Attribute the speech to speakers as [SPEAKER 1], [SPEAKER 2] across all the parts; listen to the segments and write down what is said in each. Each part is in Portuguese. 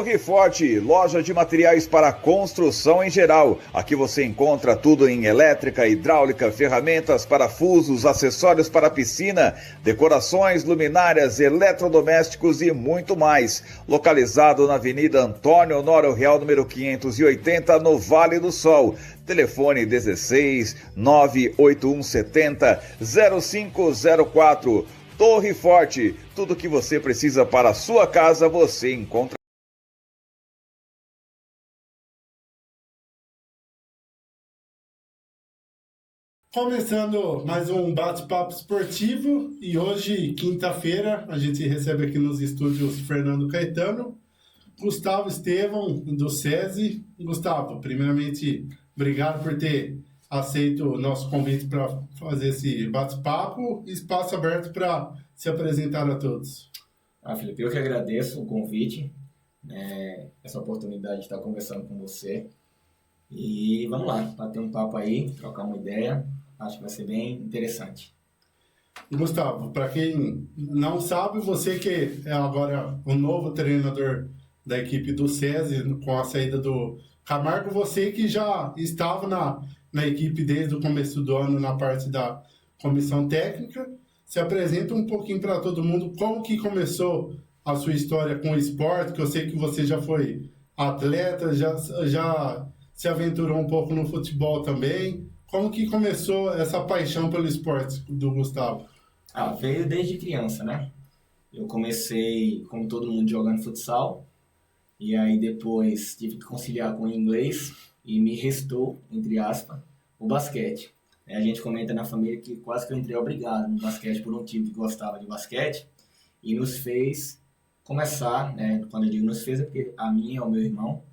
[SPEAKER 1] Torre Forte, loja de materiais para construção em geral. Aqui você encontra tudo em elétrica, hidráulica, ferramentas, parafusos, acessórios para piscina, decorações, luminárias, eletrodomésticos e muito mais. Localizado na Avenida Antônio Honório Real, número 580, no Vale do Sol. Telefone 16 98170 0504. Torre Forte, tudo que você precisa para a sua casa você encontra.
[SPEAKER 2] Começando mais um bate-papo esportivo e hoje, quinta-feira, a gente recebe aqui nos estúdios Fernando Caetano, Gustavo Estevão, do SESI. Gustavo, primeiramente, obrigado por ter aceito o nosso convite para fazer esse bate-papo. Espaço aberto para se apresentar a todos.
[SPEAKER 3] Felipe, eu que agradeço o convite, essa oportunidade de estar conversando com você. E vamos lá, bater um papo aí, trocar uma ideia. Acho que vai ser bem interessante.
[SPEAKER 2] Gustavo, para quem não sabe, você que é agora o novo treinador da equipe do SESI, com a saída do Camargo, você que já estava na equipe desde o começo do ano na parte da comissão técnica, se apresenta um pouquinho para todo mundo como que começou a sua história com o esporte, que eu sei que você já foi atleta, já se aventurou um pouco no futebol também. Como que começou essa paixão pelo esporte do Gustavo?
[SPEAKER 3] Veio desde criança, né? Eu comecei, como todo mundo, jogando futsal. E aí depois tive que conciliar com o inglês e me restou, entre aspas, o basquete. A gente comenta na família que quase que eu entrei obrigado no basquete por um tio que gostava de basquete e nos fez começar, né? Quando eu digo nos fez é porque a mim e ao meu irmão,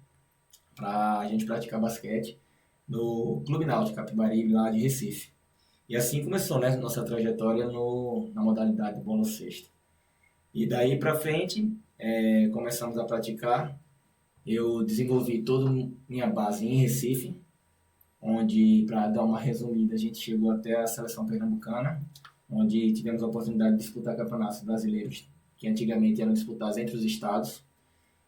[SPEAKER 3] para a gente praticar basquete no Clube Náutico Capibaribe, lá de Recife. E assim começou, né, nossa trajetória na modalidade de bola sexta. E daí para frente, começamos a praticar. Eu desenvolvi toda minha base em Recife, onde, para dar uma resumida, a gente chegou até a seleção pernambucana, onde tivemos a oportunidade de disputar campeonatos brasileiros, que antigamente eram disputados entre os estados,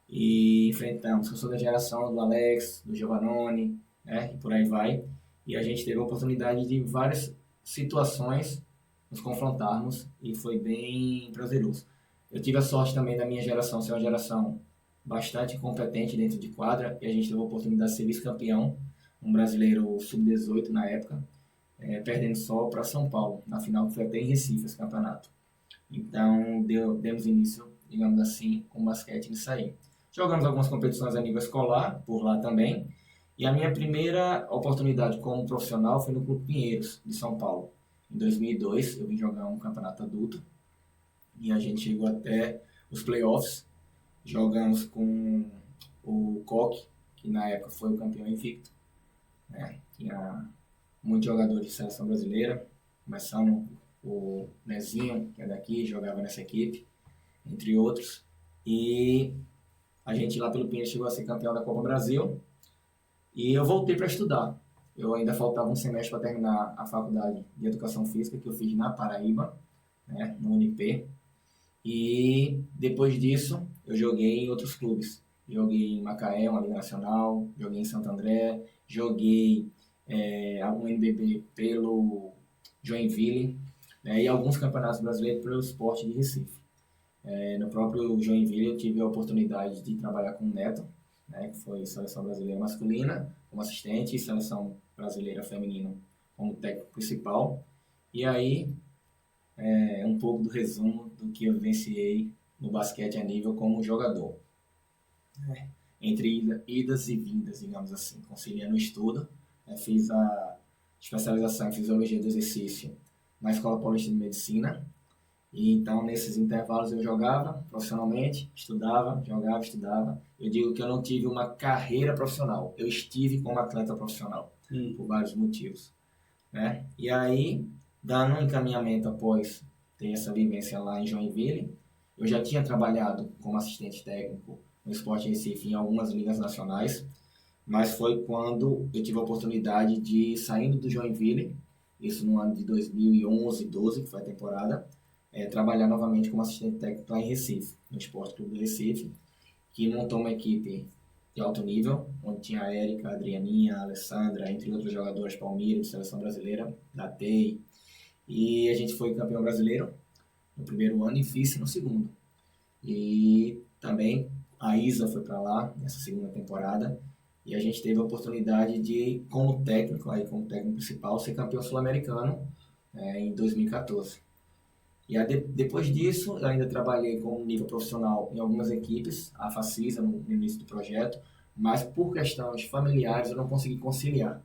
[SPEAKER 3] e enfrentamos, eu sou da geração do Alex, do Giovannone, né, e por aí vai, e a gente teve a oportunidade de várias situações nos confrontarmos, e foi bem prazeroso. Eu tive a sorte também da minha geração ser uma geração bastante competente dentro de quadra, e a gente teve a oportunidade de ser vice-campeão, um brasileiro sub-18 na época, perdendo só para São Paulo, na final que foi até em Recife esse campeonato. Então demos início, digamos assim, com o basquete nisso aí. Jogamos algumas competições a nível escolar, por lá também, e a minha primeira oportunidade como profissional foi no Clube Pinheiros, de São Paulo. Em 2002 eu vim jogar um campeonato adulto, e a gente chegou até os playoffs. Jogamos com o Coque, que na época foi o campeão invicto, né? Tinha muitos jogadores de seleção brasileira, começando o Nezinho, que é daqui, jogava nessa equipe, entre outros. E a gente lá pelo Pinheiros chegou a ser campeão da Copa Brasil. E eu voltei para estudar. Eu ainda faltava um semestre para terminar a faculdade de Educação Física, que eu fiz na Paraíba, né, no Unip. E depois disso, eu joguei em outros clubes. Joguei em Macaé, uma Liga Nacional, joguei em Santo André, joguei algum NBB pelo Joinville, né, e alguns campeonatos brasileiros pelo Sport de Recife. No próprio Joinville eu tive a oportunidade de trabalhar com o Neto, né, que foi seleção brasileira masculina como assistente e seleção brasileira feminina como técnico principal. E aí, um pouco do resumo do que eu vivenciei no basquete a nível como jogador. Entre idas e vindas, digamos assim, conciliando o estudo, fiz a especialização em Fisiologia do Exercício na Escola Paulista de Medicina, e então nesses intervalos eu jogava profissionalmente, estudava, jogava, estudava. Eu digo que eu não tive uma carreira profissional, eu estive como atleta profissional, por vários motivos, né? E aí, dando um encaminhamento após ter essa vivência lá em Joinville, eu já tinha trabalhado como assistente técnico no Sport Recife em algumas ligas nacionais, mas foi quando eu tive a oportunidade de, saindo do Joinville, isso no ano de 2011, 12, que foi a temporada, trabalhar novamente como assistente técnico lá em Recife, no Esporte Clube do Recife. que montou uma equipe de alto nível, onde tinha a Érica, a Adrianinha, a Alessandra, entre outros jogadores, Palmeiras, Seleção Brasileira, da TEI. E a gente foi campeão brasileiro no primeiro ano e vice no segundo. E também a Isa foi para lá nessa segunda temporada e a gente teve a oportunidade de, como técnico principal, ser campeão sul-americano em 2014. E depois disso, eu ainda trabalhei como nível profissional em algumas equipes, a Facisa no início do projeto, mas por questões familiares eu não consegui conciliar.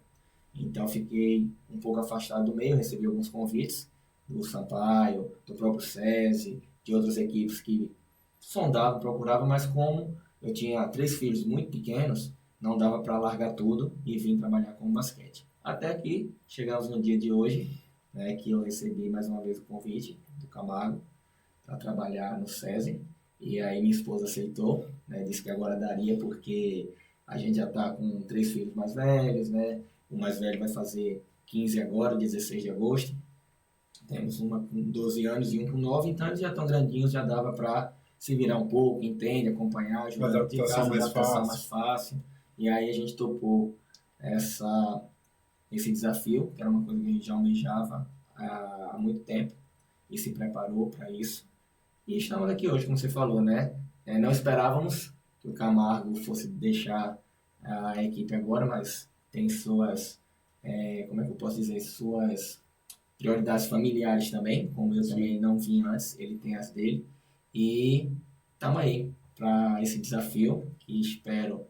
[SPEAKER 3] Então fiquei um pouco afastado do meio, recebi alguns convites do Sampaio, do próprio SESI, de outras equipes que sondavam, procuravam, mas como eu tinha 3 filhos muito pequenos, não dava para largar tudo e vim trabalhar com basquete. Até que chegamos no dia de hoje, né, que eu recebi mais uma vez o convite do Camargo para trabalhar no SESI, e aí minha esposa aceitou, né, disse que agora daria porque a gente já está com 3 filhos mais velhos, né, o mais velho vai fazer 15 agora, 16 de agosto, temos uma com 12 anos e um com 9, então eles já estão grandinhos, já dava para se virar um pouco, entende, acompanhar, ajudar de casa, adaptação mais fácil. E aí a gente topou esse desafio, que era uma coisa que a gente já almejava há muito tempo e se preparou para isso. E estamos aqui hoje, como você falou, né? Não esperávamos que o Camargo fosse deixar a equipe agora, mas tem suas, como é que eu posso dizer, suas prioridades familiares também, como eu também não vim antes, ele tem as dele. E estamos aí para esse desafio, que espero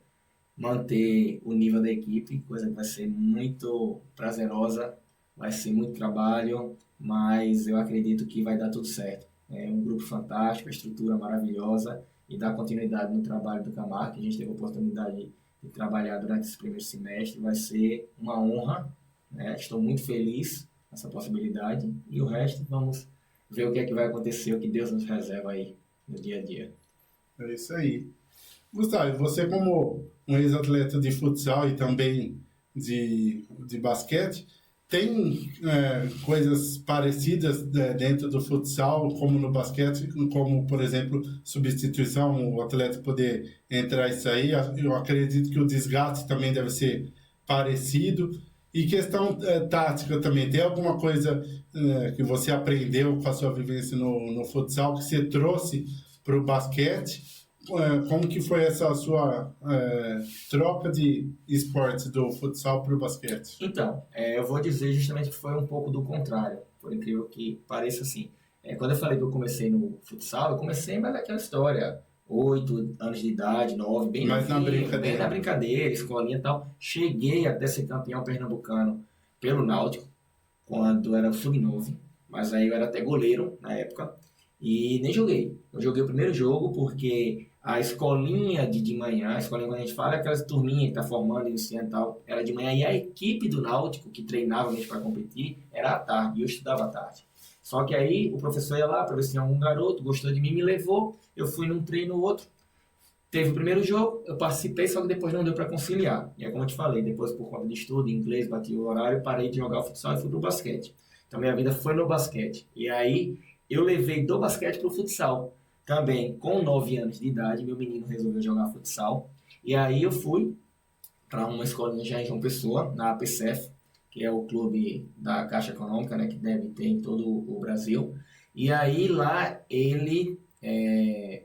[SPEAKER 3] manter o nível da equipe, coisa que vai ser muito prazerosa, vai ser muito trabalho, mas eu acredito que vai dar tudo certo. É um grupo fantástico, a estrutura maravilhosa e dar continuidade no trabalho do Camargo, que a gente teve a oportunidade de trabalhar durante esse primeiro semestre, vai ser uma honra, né? Estou muito feliz nessa possibilidade e o resto vamos ver o que é que vai acontecer, o que Deus nos reserva aí no dia a dia.
[SPEAKER 2] É isso aí. Gustavo, você como um ex-atleta de futsal e também de basquete, tem coisas parecidas dentro do futsal como no basquete, como, por exemplo, substituição, o atleta poder entrar e sair? Eu acredito que o desgaste também deve ser parecido. E questão tática também, tem alguma coisa que você aprendeu com a sua vivência no futsal que você trouxe para o basquete? Como que foi essa sua troca de esportes do futsal para o basquete?
[SPEAKER 3] Então, eu vou dizer justamente que foi um pouco do contrário, por incrível que pareça assim. Quando eu falei que eu comecei no futsal, eu comecei mais naquela história, 8 anos de idade, 9, bem na brincadeira, escolinha e tal. Cheguei até ser campeão pernambucano pelo Náutico, quando era sub-9, mas aí eu era até goleiro na época, e nem joguei. Eu joguei o primeiro jogo porque a escolinha de manhã, a escolinha quando a gente fala, é aquelas turminhas que tá formando, iniciando e tal, era de manhã, e a equipe do Náutico, que treinava a gente para competir, era à tarde, e eu estudava à tarde. Só que aí o professor ia lá para ver se tinha algum garoto, gostou de mim, me levou, eu fui num treino, outro. Teve o primeiro jogo, eu participei, só que depois não deu para conciliar. E é como eu te falei, depois por conta de estudo, inglês, bati o horário, parei de jogar o futsal e fui pro basquete. Então minha vida foi no basquete. E aí eu levei do basquete pro futsal. Também com 9 anos de idade, meu menino resolveu jogar futsal. E aí eu fui para uma escolinha já em João Pessoa, na APCF, que é o clube da Caixa Econômica, né, que deve ter em todo o Brasil. E aí lá ele,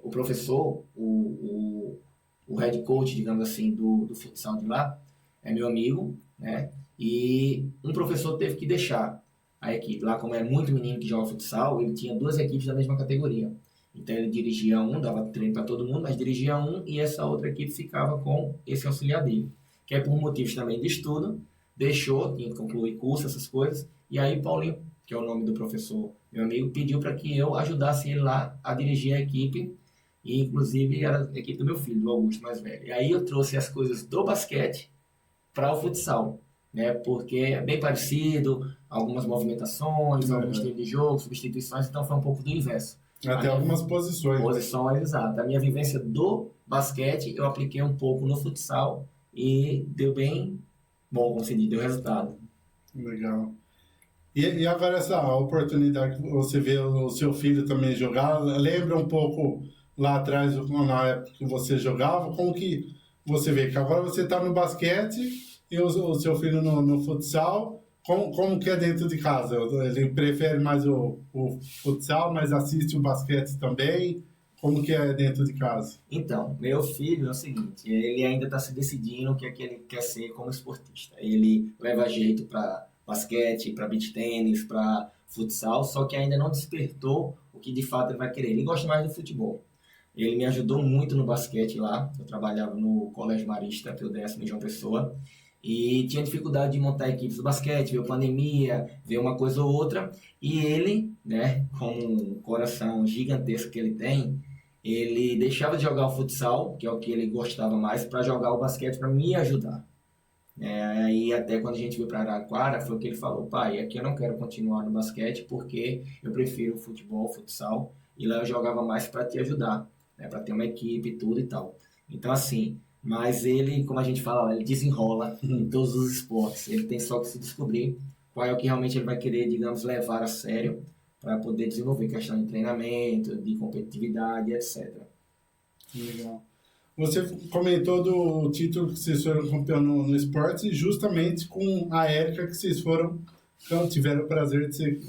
[SPEAKER 3] o professor, o head coach, digamos assim, do futsal de lá, é meu amigo, né? E um professor teve que deixar a equipe. Lá, como é muito menino que joga futsal, ele tinha 2 equipes da mesma categoria. Então ele dirigia um, dava treino para todo mundo, mas dirigia um e essa outra equipe ficava com esse auxiliar dele. Que é por motivos também de estudo, deixou, tinha que concluir curso, essas coisas, e aí Paulinho, que é o nome do professor, meu amigo, pediu para que eu ajudasse ele lá a dirigir a equipe, e inclusive era a equipe do meu filho, do Augusto, mais velho. E aí eu trouxe as coisas do basquete para o futsal, né, porque é bem parecido, algumas movimentações, alguns estilos de jogo, substituições, então foi um pouco do inverso.
[SPEAKER 2] Até algumas posições.
[SPEAKER 3] Posições, exato. A minha vivência do basquete eu apliquei um pouco no futsal e deu bem bom, como se diz, deu resultado.
[SPEAKER 2] Legal. E agora essa oportunidade que você vê o seu filho também jogar, lembra um pouco lá atrás, na época que você jogava? Como que você vê que agora você está no basquete e o seu filho no futsal? Como que é dentro de casa? Ele prefere mais o futsal, mas assiste o basquete também? Como que é dentro de casa?
[SPEAKER 3] Então, meu filho é o seguinte, ele ainda está se decidindo o que é que ele quer ser como esportista. Ele leva jeito para basquete, para beach tênis, para futsal, só que ainda não despertou o que de fato ele vai querer. Ele gosta mais do futebol. Ele me ajudou muito no basquete lá. Eu trabalhava no Colégio Marista, que é o 10º em João Pessoa, e tinha dificuldade de montar equipes do basquete, veio pandemia, veio uma coisa ou outra, e ele, né, com um coração gigantesco que ele tem, ele deixava de jogar o futsal, que é o que ele gostava mais, para jogar o basquete para me ajudar. Aí até quando a gente veio para Araraquara, foi o que ele falou: pai, aqui eu não quero continuar no basquete porque eu prefiro o futebol, o futsal, e lá eu jogava mais para te ajudar, né, para ter uma equipe e tudo e tal. Então assim, mas ele, como a gente fala, ele desenrola em todos os esportes, ele tem só que se descobrir qual é o que realmente ele vai querer, digamos, levar a sério para poder desenvolver questão de treinamento, de competitividade, etc.
[SPEAKER 2] Legal. Você comentou do título que vocês foram campeão no esporte, justamente com a Érica, que vocês tiveram o prazer de ser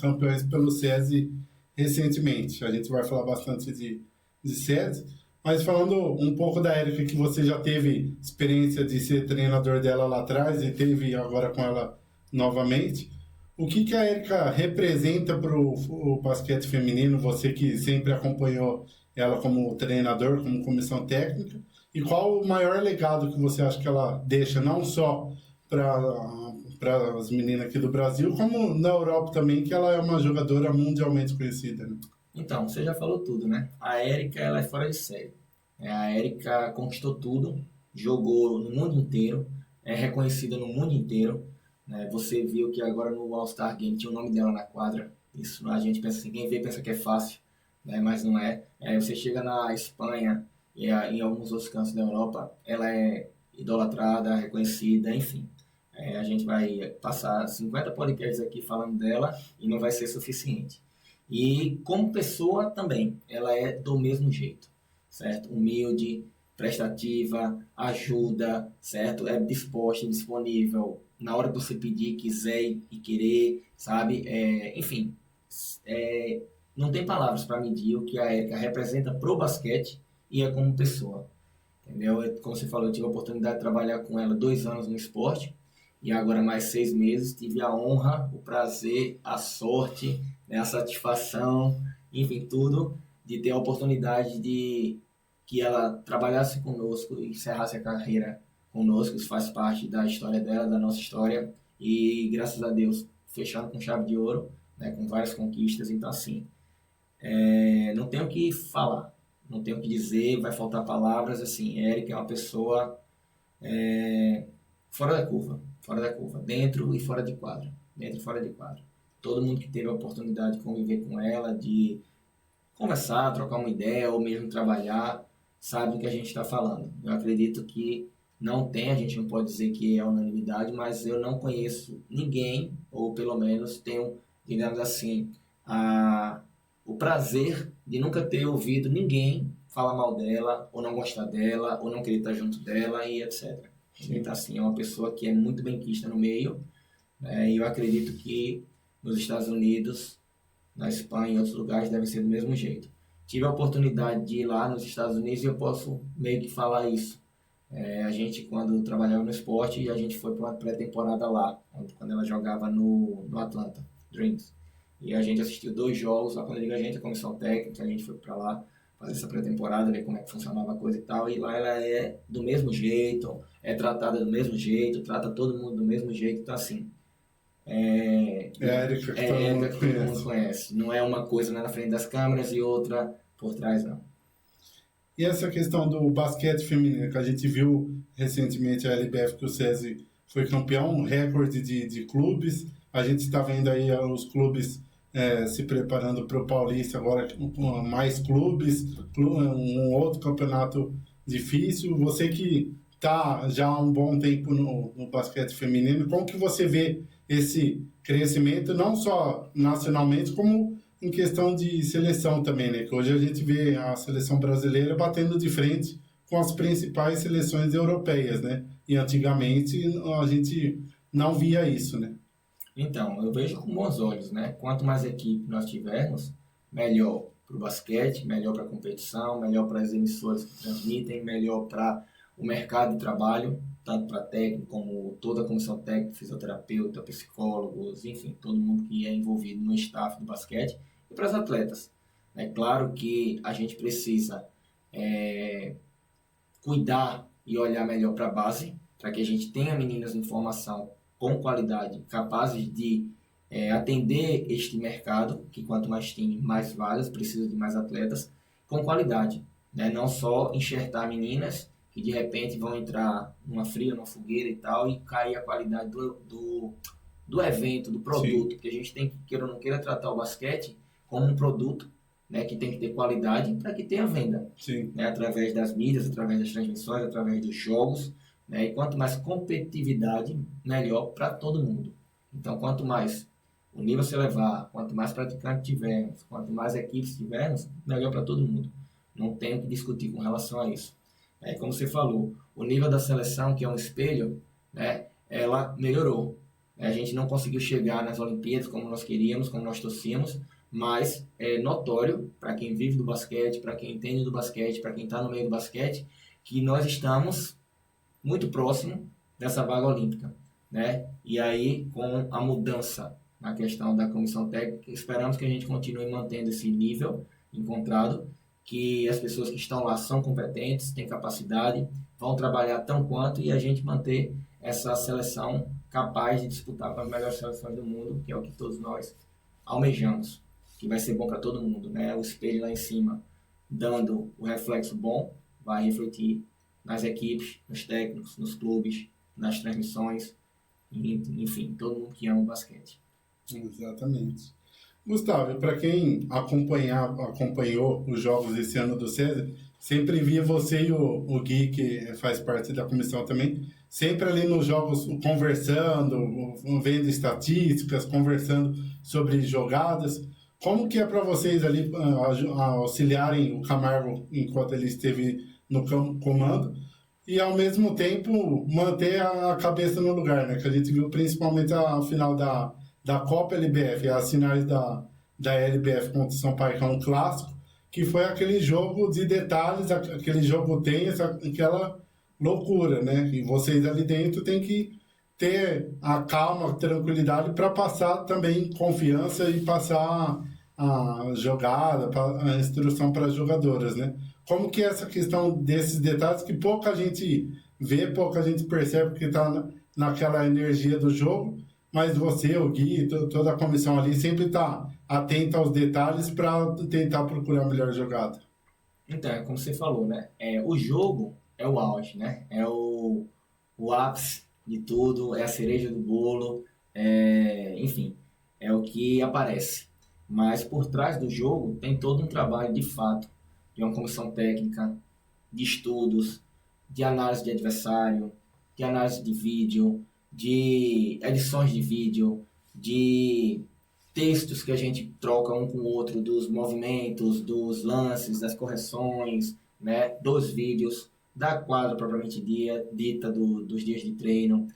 [SPEAKER 2] campeões pelo SESI recentemente. A gente vai falar bastante de SESI, mas falando um pouco da Érica, que você já teve experiência de ser treinador dela lá atrás e teve agora com ela novamente, o que a Érica representa para o basquete feminino, você que sempre acompanhou ela como treinador, como comissão técnica, e qual o maior legado que você acha que ela deixa, não só para as meninas aqui do Brasil, como na Europa também, que ela é uma jogadora mundialmente conhecida, né?
[SPEAKER 3] Então, você já falou tudo, né? A Érica, ela é fora de série. A Érica conquistou tudo, jogou no mundo inteiro, é reconhecida no mundo inteiro, né? Você viu que agora no All-Star Game tinha o nome dela na quadra. Isso a gente pensa assim, quem vê pensa que é fácil, né? Mas não é. Você chega na Espanha e em alguns outros cantos da Europa, ela é idolatrada, reconhecida, enfim. A gente vai passar 50 podcasts aqui falando dela e não vai ser suficiente. E como pessoa também, ela é do mesmo jeito, certo? Humilde, prestativa, ajuda, certo? É disposta, disponível na hora que você pedir, quiser e querer, sabe? Enfim, não tem palavras para medir o que a Érica representa pro basquete e é como pessoa, entendeu? Como você falou, eu tive a oportunidade de trabalhar com ela 2 anos no esporte e agora mais 6 meses. Tive a honra, o prazer, a sorte, né, a satisfação, enfim, tudo, de ter a oportunidade de que ela trabalhasse conosco e encerrasse a carreira conosco. Isso faz parte da história dela, da nossa história, e graças a Deus fechando com chave de ouro, né, com várias conquistas. Então assim, não tenho o que falar, não tenho o que dizer, vai faltar palavras. Assim, Érica é uma pessoa fora da curva, dentro e fora de quadra, dentro e fora de quadra. Todo mundo que teve a oportunidade de conviver com ela, de conversar, trocar uma ideia ou mesmo trabalhar, sabe do que a gente está falando. Eu acredito que não tem, a gente não pode dizer que é unanimidade, mas eu não conheço ninguém, ou pelo menos tenho, digamos assim, o prazer de nunca ter ouvido ninguém falar mal dela, ou não gostar dela, ou não querer estar junto dela e etc. Então, assim, é uma pessoa que é muito benquista no meio, e eu acredito que nos Estados Unidos, na Espanha e outros lugares deve ser do mesmo jeito. Tive a oportunidade de ir lá nos Estados Unidos e eu posso meio que falar isso. A gente, quando trabalhava no esporte, a gente foi para uma pré-temporada lá, quando ela jogava no Atlanta Dreams. E a gente assistiu 2 jogos lá. Quando eu digo a comissão técnica, a gente foi para lá fazer essa pré-temporada, ver como é que funcionava a coisa e tal. E lá ela é do mesmo jeito, é tratada do mesmo jeito, trata todo mundo do mesmo jeito. Então, assim,
[SPEAKER 2] Érica, que todo mundo
[SPEAKER 3] conhece. Não é uma coisa na frente das câmeras e outra por trás, não.
[SPEAKER 2] E essa questão do basquete feminino, que a gente viu recentemente a LBF, que o SESI foi campeão, um recorde de clubes. A gente está vendo aí os clubes se preparando para o Paulista agora, com mais clubes, um outro campeonato difícil. Você que está já há um bom tempo no basquete feminino, como que você vê esse crescimento, não só nacionalmente, como em questão de seleção também, né? Que hoje a gente vê a seleção brasileira batendo de frente com as principais seleções europeias, né? E antigamente a gente não via isso, né?
[SPEAKER 3] Então, eu vejo com bons olhos, né? Quanto mais equipe nós tivermos, melhor para o basquete, melhor para a competição, melhor para as emissoras que transmitem, melhor para o mercado de trabalho, tanto para técnico como toda a comissão técnica, fisioterapeuta, psicólogos, enfim, todo mundo que é envolvido no staff do basquete e para os atletas. É claro que a gente precisa cuidar e olhar melhor para a base, para que a gente tenha meninas em formação com qualidade, capazes de atender este mercado, que quanto mais tem, mais vagas, precisa de mais atletas, com qualidade. Né? Não só enxertar meninas que de repente vão entrar numa fria, numa fogueira e tal, e cair a qualidade do evento, do produto. Sim. Porque a gente tem que, queira ou não queira, tratar o basquete como um produto, né, que tem que ter qualidade para que tenha venda.
[SPEAKER 2] Sim.
[SPEAKER 3] Né, através das mídias, através das transmissões, através dos jogos. Né, e quanto mais competitividade, melhor para todo mundo. Então, quanto mais o nível se elevar, quanto mais praticantes tivermos, quanto mais equipes tivermos, melhor para todo mundo. Não tenho que discutir com relação a isso. Como você falou, o nível da seleção, que é um espelho, né, ela melhorou. A gente não conseguiu chegar nas Olimpíadas como nós queríamos, como nós torcíamos, mas é notório para quem vive do basquete, para quem entende do basquete, para quem está no meio do basquete, que nós estamos muito próximo dessa vaga olímpica, né? E aí, com a mudança na questão da comissão técnica, esperamos que a gente continue mantendo esse nível encontrado, que as pessoas que estão lá são competentes, têm capacidade, vão trabalhar tão quanto, e a gente manter essa seleção capaz de disputar com as melhores seleções do mundo, que é o que todos nós almejamos, que vai ser bom para todo mundo, né? O espelho lá em cima, dando o reflexo bom, vai refletir nas equipes, nos técnicos, nos clubes, nas transmissões, enfim, todo mundo que ama o basquete.
[SPEAKER 2] Exatamente. Gustavo, para quem acompanhou os jogos esse ano do César, sempre via você e o Gui, que faz parte da comissão também, sempre ali nos jogos conversando, vendo estatísticas, conversando sobre jogadas. Como que é para vocês ali auxiliarem o Camargo enquanto ele esteve no comando e ao mesmo tempo manter a cabeça no lugar, né? Que a gente viu principalmente a final da Copa LBF, as finais da LBF contra o São Paulo, que é um clássico, que foi aquele jogo de detalhes, aquele jogo tenso, aquela loucura, né? E vocês ali dentro têm que ter a calma, a tranquilidade para passar também confiança e passar a jogada, a instrução para as jogadoras, né? Como que é essa questão desses detalhes que pouca gente vê, pouca gente percebe porque está naquela energia do jogo, mas você, o Gui, toda a comissão ali sempre está atenta aos detalhes para tentar procurar a melhor jogada.
[SPEAKER 3] Então, é como você falou, né? O jogo é o auge, né? É o ápice de tudo, é a cereja do bolo, enfim, é o que aparece. Mas por trás do jogo tem todo um trabalho de fato, de uma comissão técnica, de estudos, de análise de adversário, de análise de vídeo, de edições de vídeo, de textos que a gente troca um com o outro, dos movimentos, dos lances, das correções, né, dos vídeos, da quadra propriamente dita, dos dias de treino,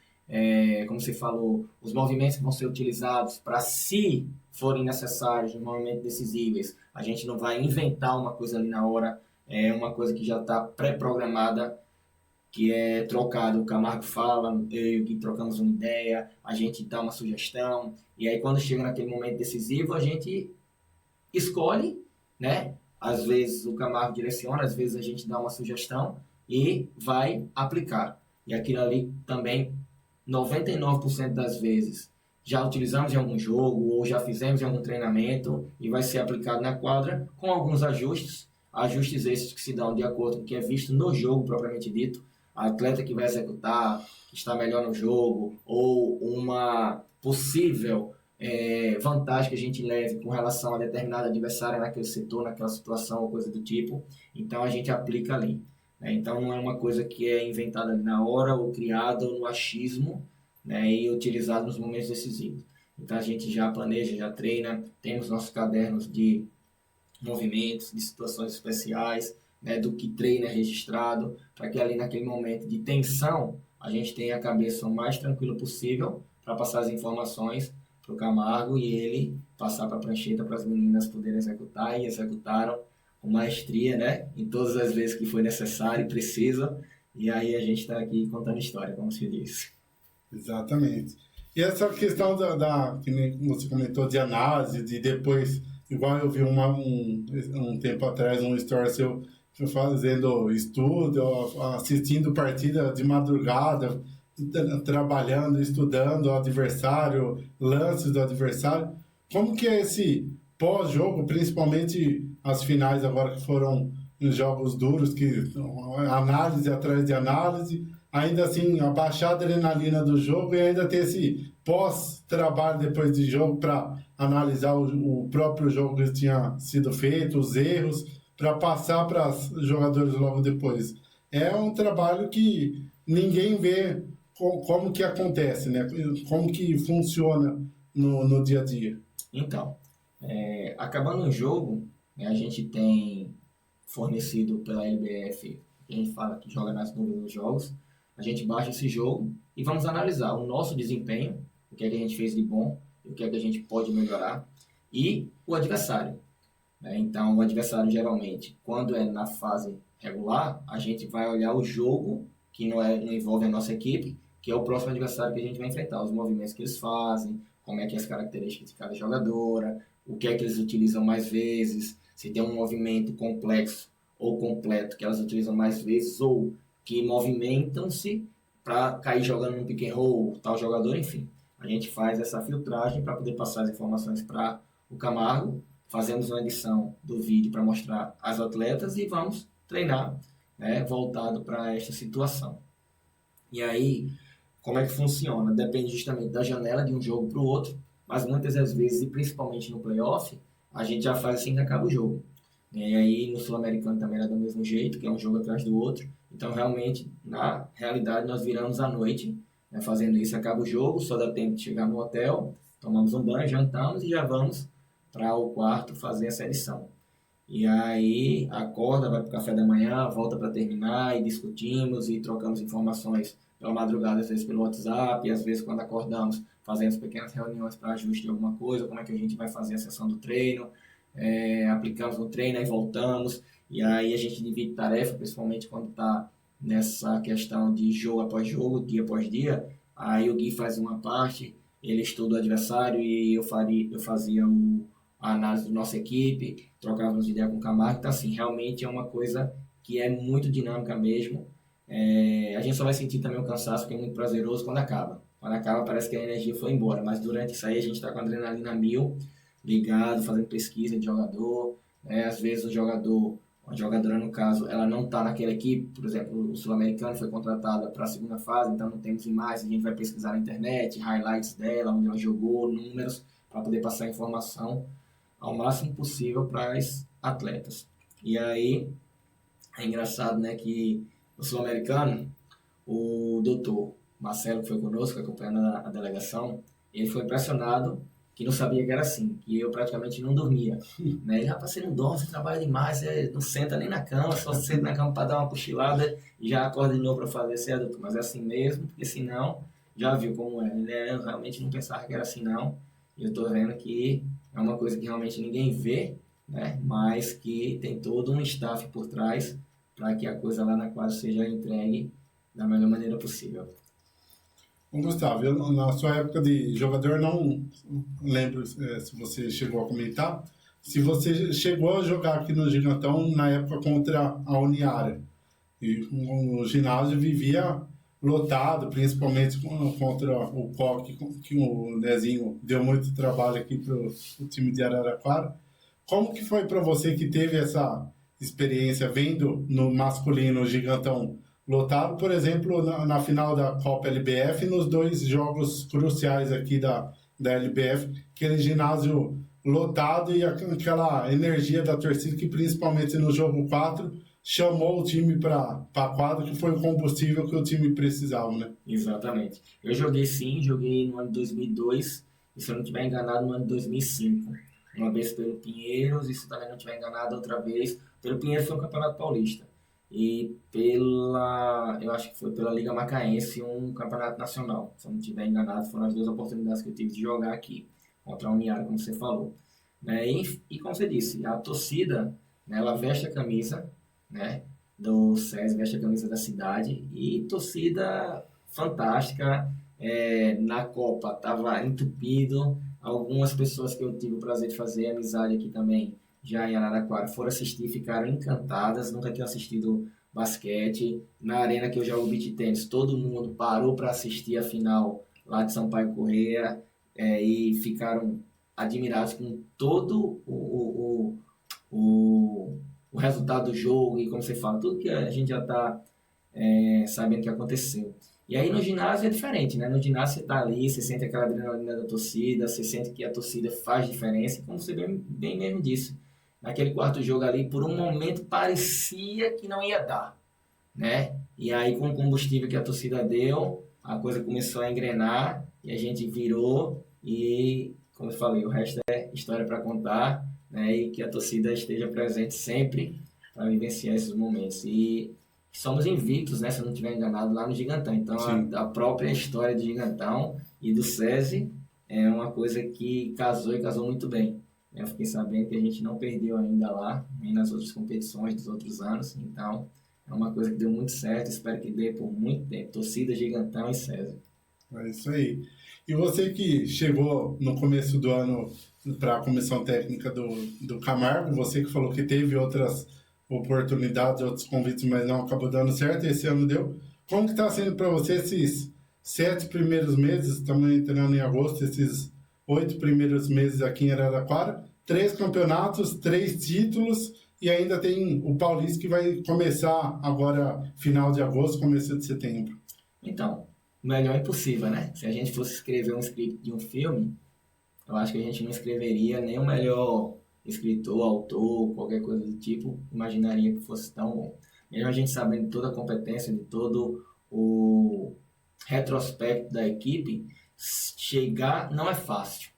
[SPEAKER 3] como você falou, os movimentos que vão ser utilizados para, se forem necessários, os movimentos decisíveis, a gente não vai inventar uma coisa ali na hora, é uma coisa que já está pré-programada, que é trocado, o Camargo fala, eu e o Gui trocamos uma ideia, a gente dá uma sugestão, e aí quando chega naquele momento decisivo, a gente escolhe, né? Às vezes o Camargo direciona, às vezes a gente dá uma sugestão e vai aplicar. E aquilo ali também, 99% das vezes, já utilizamos em algum jogo ou já fizemos em algum treinamento e vai ser aplicado na quadra com alguns ajustes esses que se dão de acordo com o que é visto no jogo propriamente dito, a atleta que vai executar, que está melhor no jogo, ou uma possível vantagem que a gente leve com relação a determinado adversário naquele setor, naquela situação ou coisa do tipo, então a gente aplica ali. Né? Então não é uma coisa que é inventada ali na hora ou criada no achismo, né, e utilizado nos momentos decisivos. Então a gente já planeja, já treina, temos nossos cadernos de movimentos, de situações especiais, né, do que treina registrado, para que ali naquele momento de tensão a gente tenha a cabeça o mais tranquila possível para passar as informações para o Camargo e ele passar para a prancheta para as meninas poderem executar, e executaram com maestria, né, em todas as vezes que foi necessário e preciso, e aí a gente está aqui contando história, como se diz.
[SPEAKER 2] Exatamente. E essa questão que nem você comentou, de análise, de depois, igual eu vi um tempo atrás um story seu fazendo estudo, assistindo partida de madrugada, trabalhando, estudando o adversário, lances do adversário. Como que é esse pós-jogo, principalmente as finais agora que foram em jogos duros, que análise atrás de análise, ainda assim abaixar a adrenalina do jogo e ainda ter esse pós-trabalho depois de jogo para analisar o próprio jogo que tinha sido feito, os erros, para passar para os jogadores logo depois. É um trabalho que ninguém vê como que acontece, né? Como que funciona no dia a dia.
[SPEAKER 3] Então, acabando o jogo, né, a gente tem fornecido pela LBF, a gente fala que joga nas nuvens dos jogos, a gente baixa esse jogo e vamos analisar o nosso desempenho, o que é que a gente fez de bom, o que é que a gente pode melhorar, e o adversário. Né? Então, o adversário, geralmente, quando é na fase regular, a gente vai olhar o jogo que não envolve a nossa equipe, que é o próximo adversário que a gente vai enfrentar, os movimentos que eles fazem, como é que é as características de cada jogadora, o que é que eles utilizam mais vezes, se tem um movimento complexo ou completo que elas utilizam mais vezes, ou que movimentam-se para cair jogando no pick and roll, tal jogador, enfim. A gente faz essa filtragem para poder passar as informações para o Camargo, fazemos uma edição do vídeo para mostrar as atletas e vamos treinar, né, voltado para esta situação. E aí, como é que funciona? Depende justamente da janela de um jogo para o outro, mas muitas das vezes, e principalmente no playoff, a gente já faz assim que acaba o jogo. E aí no Sul-Americano também era do mesmo jeito, que é um jogo atrás do outro. Então realmente, na realidade, nós viramos à noite, né, fazendo isso, acaba o jogo, só dá tempo de chegar no hotel, tomamos um banho, jantamos e já vamos para o quarto fazer essa edição. E aí acorda, vai para o café da manhã, volta para terminar e discutimos e trocamos informações pela madrugada, às vezes pelo WhatsApp, e às vezes quando acordamos fazemos pequenas reuniões para ajuste de alguma coisa, como é que a gente vai fazer a sessão do treino, aplicamos no treino e voltamos, e aí a gente divide tarefa, principalmente quando está nessa questão de jogo após jogo, dia após dia. Aí o Gui faz uma parte, ele estuda o adversário e eu fazia a análise da nossa equipe, trocávamos de ideia com o Camargo. Então assim, realmente é uma coisa que é muito dinâmica mesmo. A gente só vai sentir também o cansaço, porque é muito prazeroso quando acaba. Quando acaba parece que a energia foi embora, mas durante isso aí a gente está com a adrenalina 1000, ligado, fazendo pesquisa de jogador, às vezes o jogador, a jogadora no caso, ela não está naquela equipe, por exemplo, o Sul-Americano foi contratada para a segunda fase, então não temos imagens, a gente vai pesquisar na internet, highlights dela, onde ela jogou, números, para poder passar informação ao máximo possível para as atletas. E aí, é engraçado, né, que no Sul-Americano, o doutor Marcelo, que foi conosco, acompanhando a delegação, ele foi impressionado que não sabia que era assim, que eu praticamente não dormia. Né? Ele, rapaz, você não dorme, você trabalha demais, você não senta nem na cama, só senta na cama para dar uma cochilada e já acorda de novo para fazer esse adulto. Mas é assim mesmo, porque senão, já viu como é. Eu realmente não pensava que era assim não, e eu estou vendo que é uma coisa que realmente ninguém vê, né? Mas que tem todo um staff por trás para que a coisa lá na quadra seja entregue da melhor maneira possível.
[SPEAKER 2] Gustavo, eu, na sua época de jogador, não lembro se você chegou a comentar, se você chegou a jogar aqui no Gigantão na época contra a Uniara. E o ginásio vivia lotado, principalmente contra o Coque, que o Nezinho deu muito trabalho aqui para o time de Araraquara. Como que foi para você que teve essa experiência vendo no masculino o Gigantão lotado, por exemplo, na final da Copa LBF, nos 2 jogos cruciais aqui da LBF, aquele ginásio lotado e aquela energia da torcida que, principalmente no jogo 4, chamou o time para a quadra, que foi o combustível que o time precisava, né?
[SPEAKER 3] Exatamente. Eu joguei sim, joguei no ano de 2002 e se eu não estiver enganado, no ano de 2005. Uma vez pelo Pinheiros, e se também não estiver enganado, outra vez pelo Pinheiros foi um Campeonato Paulista. E eu acho que foi pela Liga Macaense, um campeonato nacional. Se eu não estiver enganado, foram as 2 oportunidades que eu tive de jogar aqui, contra a Uniara, como você falou. Né? E como você disse, a torcida, né, ela veste a camisa, né, do SESI, veste a camisa da cidade, e torcida fantástica. Na Copa estava entupido. Algumas pessoas que eu tive o prazer de fazer amizade aqui também, já em Araraquara, foram assistir e ficaram encantadas, nunca tinham assistido basquete. Na arena que eu jogo beach tennis, todo mundo parou para assistir a final lá de Sampaio Corrêa, e ficaram admirados com todo o resultado do jogo, e como você fala, tudo que a gente já está sabendo que aconteceu. E aí no ginásio é diferente, né? No ginásio você tá ali, você sente aquela adrenalina da torcida, você sente que a torcida faz diferença, e como você bem mesmo disse, naquele quarto jogo ali, por um momento parecia que não ia dar, né? E aí com o combustível que a torcida deu, a coisa começou a engrenar, e a gente virou, e como eu falei, o resto é história para contar, né? E que a torcida esteja presente sempre para vivenciar esses momentos. E somos invictos, né, se eu não estiver enganado, lá no Gigantão. Então, a própria história do Gigantão e do SESI é uma coisa que casou e casou muito bem. Eu fiquei sabendo que a gente não perdeu ainda lá, nem nas outras competições dos outros anos. Então, é uma coisa que deu muito certo. Espero que dê por muito tempo. Torcida, Gigantão e SESI.
[SPEAKER 2] É isso aí. E você que chegou no começo do ano para a comissão técnica do Camargo, você que falou que teve outras oportunidades, outros convites, mas não acabou dando certo, esse ano deu. Como que está sendo para você esses 7 primeiros meses, estamos entrando em agosto, esses 8 primeiros meses aqui em Araraquara, 3 campeonatos, 3 títulos, e ainda tem o Paulista que vai começar agora, final de agosto, começo de setembro.
[SPEAKER 3] Então, melhor é impossível, né? Se a gente fosse escrever um script de um filme, eu acho que a gente não escreveria nem o melhor escritor, autor, qualquer coisa do tipo, imaginaria que fosse tão bom. Mesmo a gente sabendo de toda a competência, de todo o retrospecto da equipe, chegar não é fácil,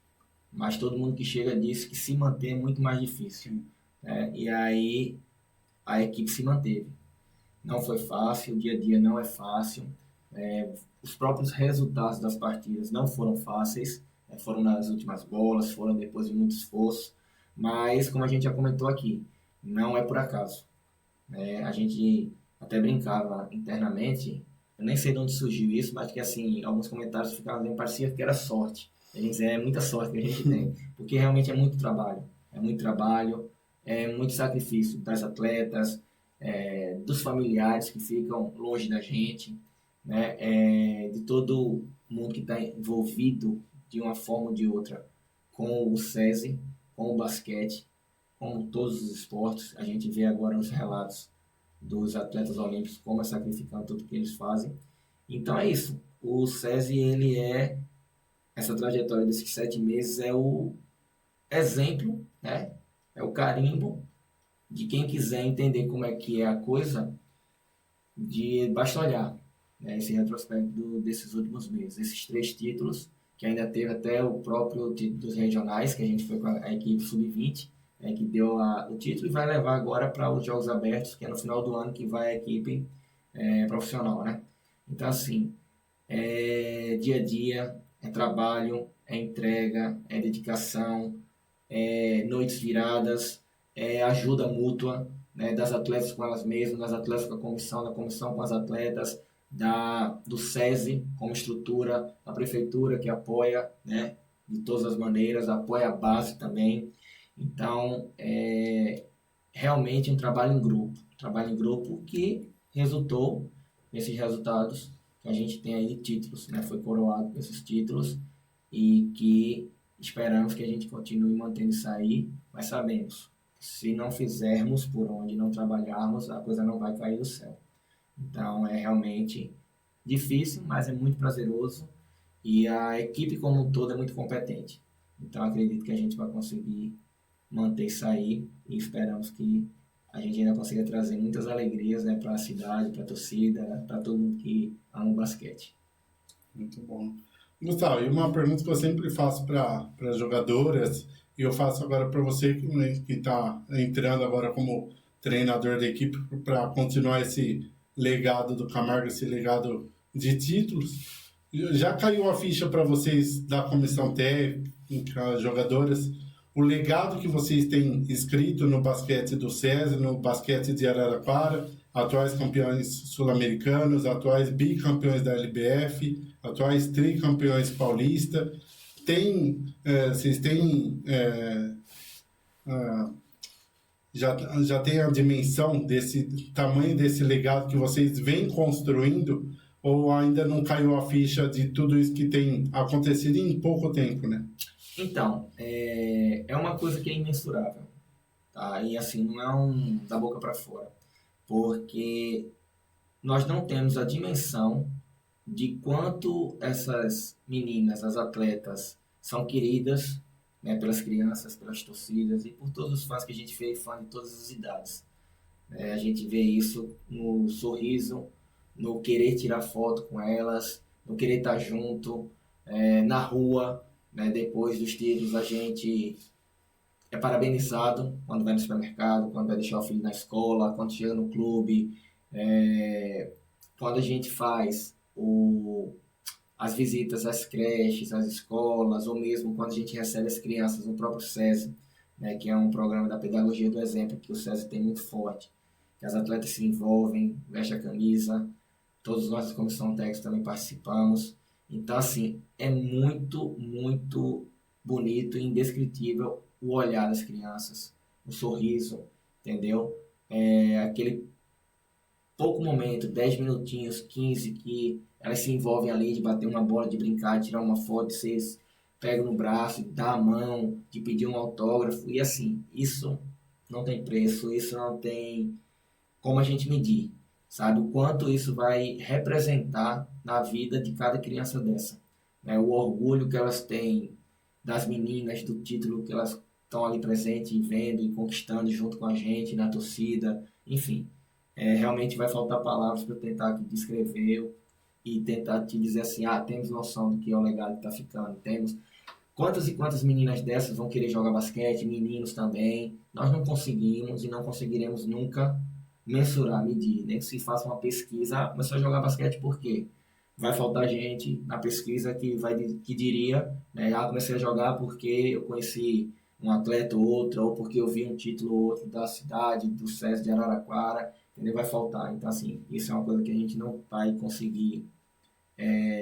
[SPEAKER 3] mas todo mundo que chega diz que se manter é muito mais difícil. Né? E aí a equipe se manteve. Não foi fácil, o dia a dia não é fácil, os próprios resultados das partidas não foram fáceis, foram nas últimas bolas, foram depois de muito esforço, mas como a gente já comentou aqui, não é por acaso. A gente até brincava internamente, eu nem sei de onde surgiu isso, mas que assim, alguns comentários ficavam bem, parecia que era sorte. A gente é muita sorte que a gente tem, porque realmente é muito trabalho, é muito sacrifício das atletas, dos familiares que ficam longe da gente, né? De todo mundo que está envolvido de uma forma ou de outra com o SESI, com o basquete, com todos os esportes. A gente vê agora os relatos dos atletas olímpicos, como é sacrificando tudo que eles fazem. Então é isso. O SESI, ele essa trajetória desses 7 meses é o exemplo, né? É o carimbo de quem quiser entender como é que é a coisa, basta olhar, né, esse retrospecto desses últimos meses. Esses 3 títulos, que ainda teve até o próprio título dos regionais, que a gente foi com a equipe sub-20, que deu o título, e vai levar agora para os Jogos Abertos, que é no final do ano que vai a equipe profissional, né? Então, assim, dia a dia, é trabalho, é entrega, é dedicação, noites viradas, ajuda mútua, né, das atletas com elas mesmas, das atletas com a comissão, da comissão com as atletas, do SESI como estrutura, a prefeitura que apoia, né, de todas as maneiras, apoia a base também. Então, realmente um trabalho em grupo que resultou nesses resultados que a gente tem aí de títulos, né, foi coroado com esses títulos, e que esperamos que a gente continue mantendo isso aí, mas sabemos que se não fizermos por onde, não trabalharmos, a coisa não vai cair do céu. Então é realmente difícil, mas é muito prazeroso, e a equipe como um todo é muito competente. Então acredito que a gente vai conseguir manter isso aí, e esperamos que a gente ainda consiga trazer muitas alegrias, né, para a cidade, para a torcida, para todo mundo que ama o basquete.
[SPEAKER 2] Muito bom. Gustavo, e uma pergunta que eu sempre faço para jogadoras, e eu faço agora para você que está entrando agora como treinador da equipe para continuar esse legado do Camargo, esse legado de títulos. Já caiu a ficha para vocês da comissão técnica, jogadoras, o legado que vocês têm escrito no basquete do SESI, no basquete de Araraquara, atuais campeões sul-americanos, atuais bicampeões da LBF, atuais tricampeões paulista. Vocês têm ah, já tem a dimensão desse tamanho desse legado que vocês vêm construindo, ou ainda não caiu a ficha de tudo isso que tem acontecido em pouco tempo, né?
[SPEAKER 3] Então, é uma coisa que é imensurável, tá? E assim, não é da boca para fora, porque nós não temos a dimensão de quanto essas meninas, as atletas, são queridas, né, pelas crianças, pelas torcidas e por todos os fãs que a gente vê, fã de todas as idades. A gente vê isso no sorriso, no querer tirar foto com elas, no querer estar junto, na rua, né, depois dos títulos a gente é parabenizado quando vai no supermercado, quando vai deixar o filho na escola, quando chega no clube, quando a gente faz as visitas às creches, às escolas, ou mesmo quando a gente recebe as crianças no próprio SESI, né, que é um programa da pedagogia do exemplo que o SESI tem muito forte, que as atletas se envolvem, vestem a camisa, todos nós da comissão técnica também participamos. Então, assim, é muito, muito bonito e indescritível o olhar das crianças, o sorriso, entendeu? Aquele pouco momento, 10 minutinhos, 15, que elas se envolvem ali de bater uma bola, de brincar, de tirar uma foto, vocês pegam no braço, dá a mão, de pedir um autógrafo, e assim, isso não tem preço, isso não tem como a gente medir, sabe? O quanto isso vai representar na vida de cada criança dessa, né? O orgulho que elas têm das meninas, do título que elas estão ali presentes e vendo e conquistando junto com a gente, na torcida, enfim. Realmente vai faltar palavras para eu tentar aqui descrever e tentar te dizer assim, temos noção do que é o legado que está ficando, temos quantas e quantas meninas dessas vão querer jogar basquete, meninos também, nós não conseguimos e não conseguiremos nunca mensurar, medir, nem que se faça uma pesquisa, começou a jogar basquete por quê? Vai faltar gente na pesquisa que diria, né, comecei a jogar porque eu conheci um atleta ou outro, ou porque eu vi um título ou outro da cidade, do SESI de Araraquara, entendeu? Vai faltar. Então, assim, isso é uma coisa que a gente não vai conseguir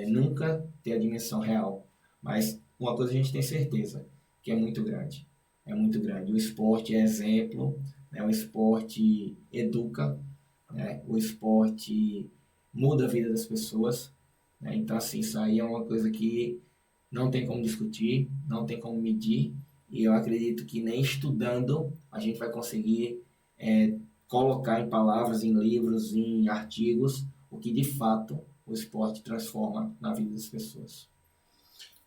[SPEAKER 3] nunca ter a dimensão real. Mas uma coisa a gente tem certeza, que é muito grande. É muito grande. O esporte é exemplo, né? O esporte educa, né? O esporte muda a vida das pessoas, né? Então, assim, isso aí é uma coisa que não tem como discutir, não tem como medir, e eu acredito que nem estudando a gente vai conseguir colocar em palavras, em livros, em artigos, o que de fato o esporte transforma na vida das pessoas.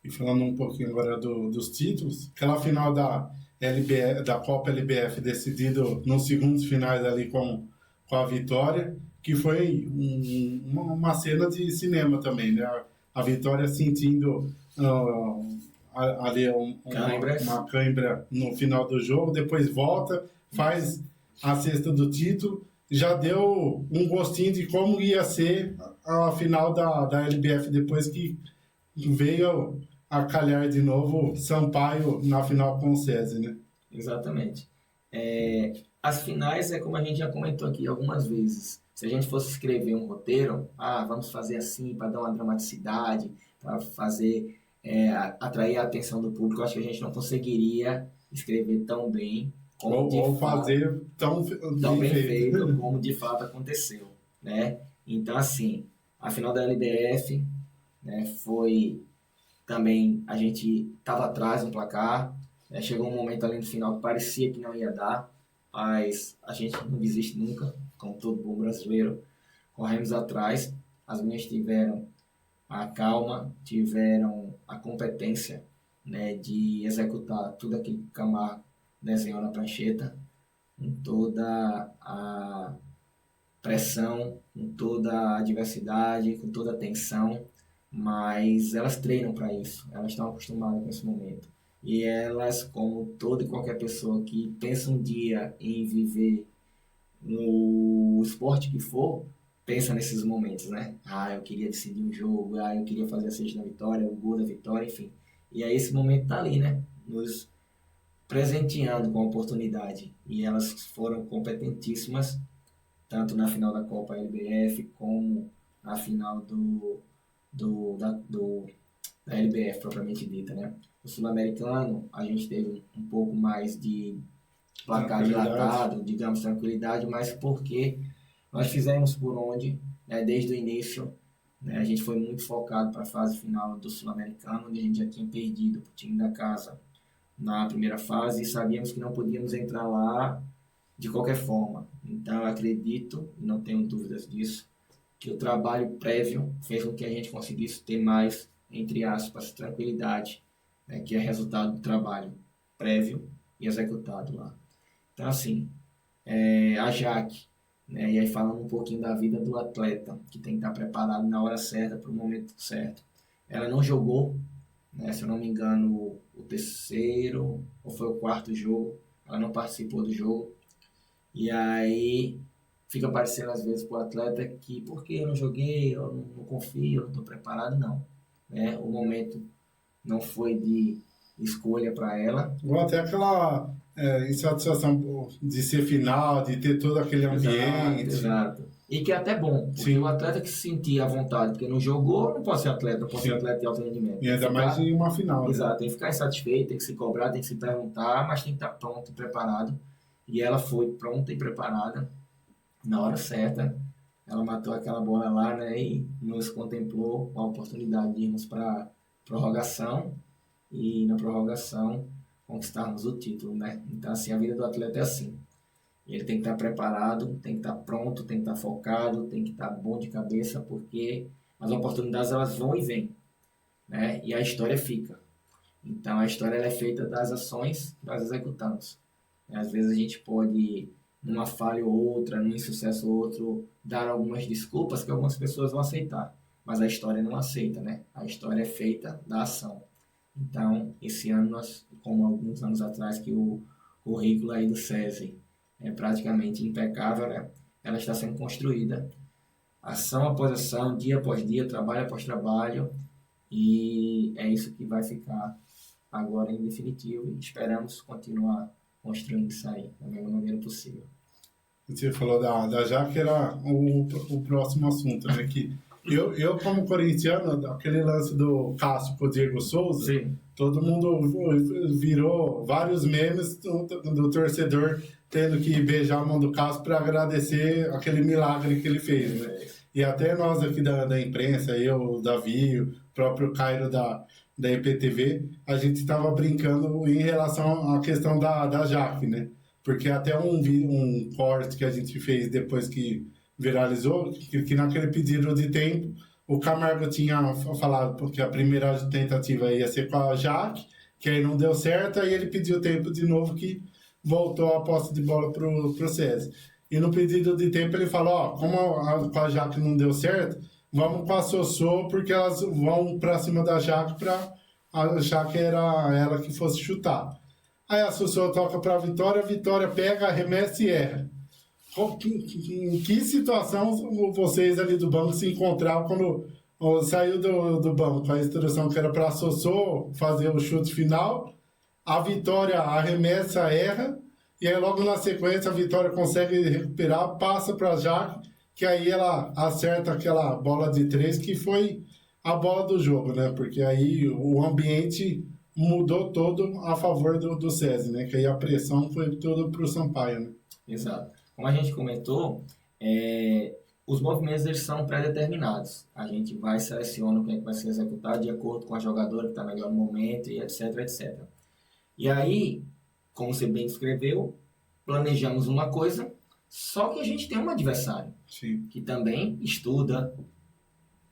[SPEAKER 2] E falando um pouquinho agora dos títulos, aquela final da LBF, da Copa LBF decidido nos segundos finais ali com a vitória, que foi uma cena de cinema também, né? A Vitória sentindo ali uma cãibra no final do jogo, depois volta, faz a cesta do título, já deu um gostinho de como ia ser a final da LBF depois que veio a calhar de novo Sampaio na final com o SESI, né?
[SPEAKER 3] Exatamente. As finais é como a gente já comentou aqui algumas vezes. Se a gente fosse escrever um roteiro, vamos fazer assim para dar uma dramaticidade, para fazer atrair a atenção do público, acho que a gente não conseguiria escrever tão bem
[SPEAKER 2] ou fazer tão
[SPEAKER 3] bem feito como de fato aconteceu, né? Então, assim, a final da LBF, né, foi também, a gente estava atrás no placar, né, chegou um momento ali no final que parecia que não ia dar, mas a gente não desiste nunca, como todo bom brasileiro, corremos atrás, as meninas tiveram a calma, tiveram a competência, né, de executar tudo aquilo que o Camargo desenhou na prancheta, com toda a pressão, com toda a adversidade, com toda a tensão, mas elas treinam para isso, elas estão acostumadas com esse momento. E elas, como toda e qualquer pessoa que pensa um dia em viver no esporte que for, pensa nesses momentos, né? Ah, eu queria decidir um jogo, ah, eu queria fazer a cesta da vitória, o gol da vitória, enfim. E aí esse momento tá ali, né? Nos presenteando com a oportunidade. E elas foram competentíssimas, tanto na final da Copa LBF, como na final da LBF propriamente dita, né? O Sul-Americano, a gente teve um pouco mais de placar dilatado, digamos, tranquilidade, mas porque nós fizemos por onde, né, desde o início, né, a gente foi muito focado para a fase final do Sul-Americano, onde a gente já tinha perdido para o time da casa na primeira fase e sabíamos que não podíamos entrar lá de qualquer forma. Então, eu acredito, e não tenho dúvidas disso, que o trabalho prévio fez com que a gente conseguisse ter mais, entre aspas, tranquilidade, né, que é resultado do trabalho prévio e executado lá. Então, assim, a Jaque, né, e aí falando um pouquinho da vida do atleta, que tem que estar preparado na hora certa, para o momento certo. Ela não jogou, né, se eu não me engano, o terceiro ou foi o quarto jogo, ela não participou do jogo. E aí fica parecendo às vezes para o atleta que porque eu não joguei, eu não confio, eu não estou preparado, não. Né? O momento não foi de escolha para ela.
[SPEAKER 2] Ou até aquela insatisfação de ser final, de ter todo aquele ambiente.
[SPEAKER 3] Exato. E que é até bom, porque sim, o atleta que se sentia à vontade, porque não jogou, não pode ser atleta, não pode ser atleta de alto rendimento.
[SPEAKER 2] E ainda mais em uma final.
[SPEAKER 3] Exato, tem que ficar insatisfeito, tem que se cobrar, tem que se perguntar, mas tem que estar pronto e preparado. E ela foi pronta e preparada na hora certa. Ela matou aquela bola lá, né, e nos contemplou a oportunidade de irmos para prorrogação e na prorrogação conquistarmos o título, né? Então, assim, a vida do atleta é assim. Ele tem que estar preparado, tem que estar pronto, tem que estar focado, tem que estar bom de cabeça, porque as oportunidades elas vão e vêm, né? E a história fica. Então, a história ela é feita das ações que nós executamos. Às vezes a gente pode, numa falha ou outra, num insucesso ou outro, dar algumas desculpas que algumas pessoas vão aceitar. Mas a história não aceita, né? A história é feita da ação. Então, esse ano, nós, como alguns anos atrás, que o currículo aí do SESI é praticamente impecável, né? Ela está sendo construída. Ação após ação, dia após dia, trabalho após trabalho. E é isso que vai ficar agora em definitivo. E esperamos continuar construindo isso aí da melhor maneira possível.
[SPEAKER 2] Você falou da Jaque, era o próximo assunto, né? Que eu como corintiano, aquele lance do Cássio com o Diego Souza, sim, todo mundo virou vários memes do torcedor tendo que beijar a mão do Cássio para agradecer aquele milagre que ele fez, né? E até nós aqui da imprensa, eu, o Davi, o próprio Cairo da IPTV, a gente estava brincando em relação à questão da Jaque, né? Porque até um corte que a gente fez depois que viralizou, que naquele pedido de tempo, o Camargo tinha falado que a primeira tentativa ia ser com a Jaque, que aí não deu certo, aí ele pediu tempo de novo, que voltou a posse de bola pro César. E no pedido de tempo ele falou, como com a Jaque não deu certo, vamos com a Sossô, porque elas vão para cima da Jaque para a Jaque era ela que fosse chutar. Aí a Sossô toca para a Vitória pega, arremessa e erra. Em que situação vocês ali do banco se encontraram quando saiu do banco? A instrução que era para a Sossô fazer o chute final, a Vitória arremessa, erra, e aí logo na sequência a Vitória consegue recuperar, passa para a Jaque, que aí ela acerta aquela bola de 3, que foi a bola do jogo, né? Porque aí o ambiente mudou todo a favor do César, né? Que aí a pressão foi toda para o Sampaio, né?
[SPEAKER 3] Exato. Como a gente comentou, os movimentos eles são pré-determinados. A gente vai seleciona o que é que vai ser executado de acordo com a jogadora que está melhor no momento, e etc, etc. E aí, como você bem descreveu, planejamos uma coisa, só que a gente tem um adversário, sim, que também estuda,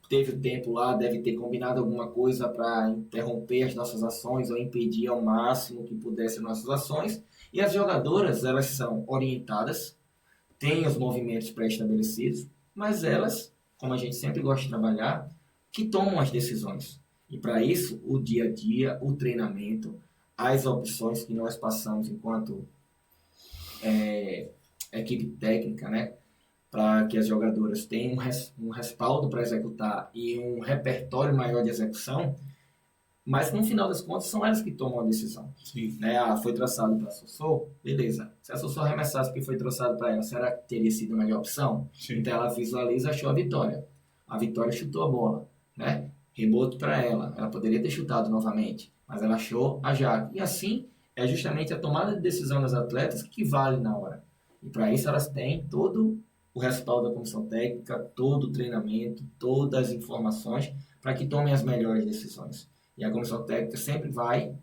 [SPEAKER 3] teve o tempo lá, deve ter combinado alguma coisa para interromper as nossas ações ou impedir ao máximo que pudesse nossas ações. E as jogadoras, elas são orientadas, têm os movimentos pré-estabelecidos, mas elas, como a gente sempre gosta de trabalhar, que tomam as decisões. E para isso, o dia a dia, o treinamento, as opções que nós passamos enquanto equipe técnica, né? Para que as jogadoras tenham um respaldo para executar e um repertório maior de execução, mas no final das contas são elas que tomam a decisão.
[SPEAKER 2] Sim.
[SPEAKER 3] Né? Foi traçado para a Sossô, beleza. Se a Sossô arremessasse o que foi traçado para ela, será que teria sido a melhor opção?
[SPEAKER 2] Sim.
[SPEAKER 3] Então ela visualiza e achou a vitória. A vitória chutou a bola, né? Rebote para ela. Ela poderia ter chutado novamente, mas ela achou a Jaque. E assim é justamente a tomada de decisão das atletas que vale na hora. E para isso elas têm todo o respaldo da comissão técnica, todo o treinamento, todas as informações para que tomem as melhores decisões. E a comissão técnica sempre vai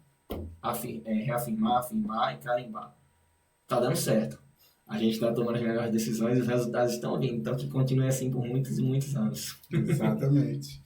[SPEAKER 3] reafirmar, afirmar e carimbar. Está dando certo. A gente está tomando as melhores decisões e os resultados estão vindo. Então, que continue assim por muitos e muitos anos.
[SPEAKER 2] Exatamente.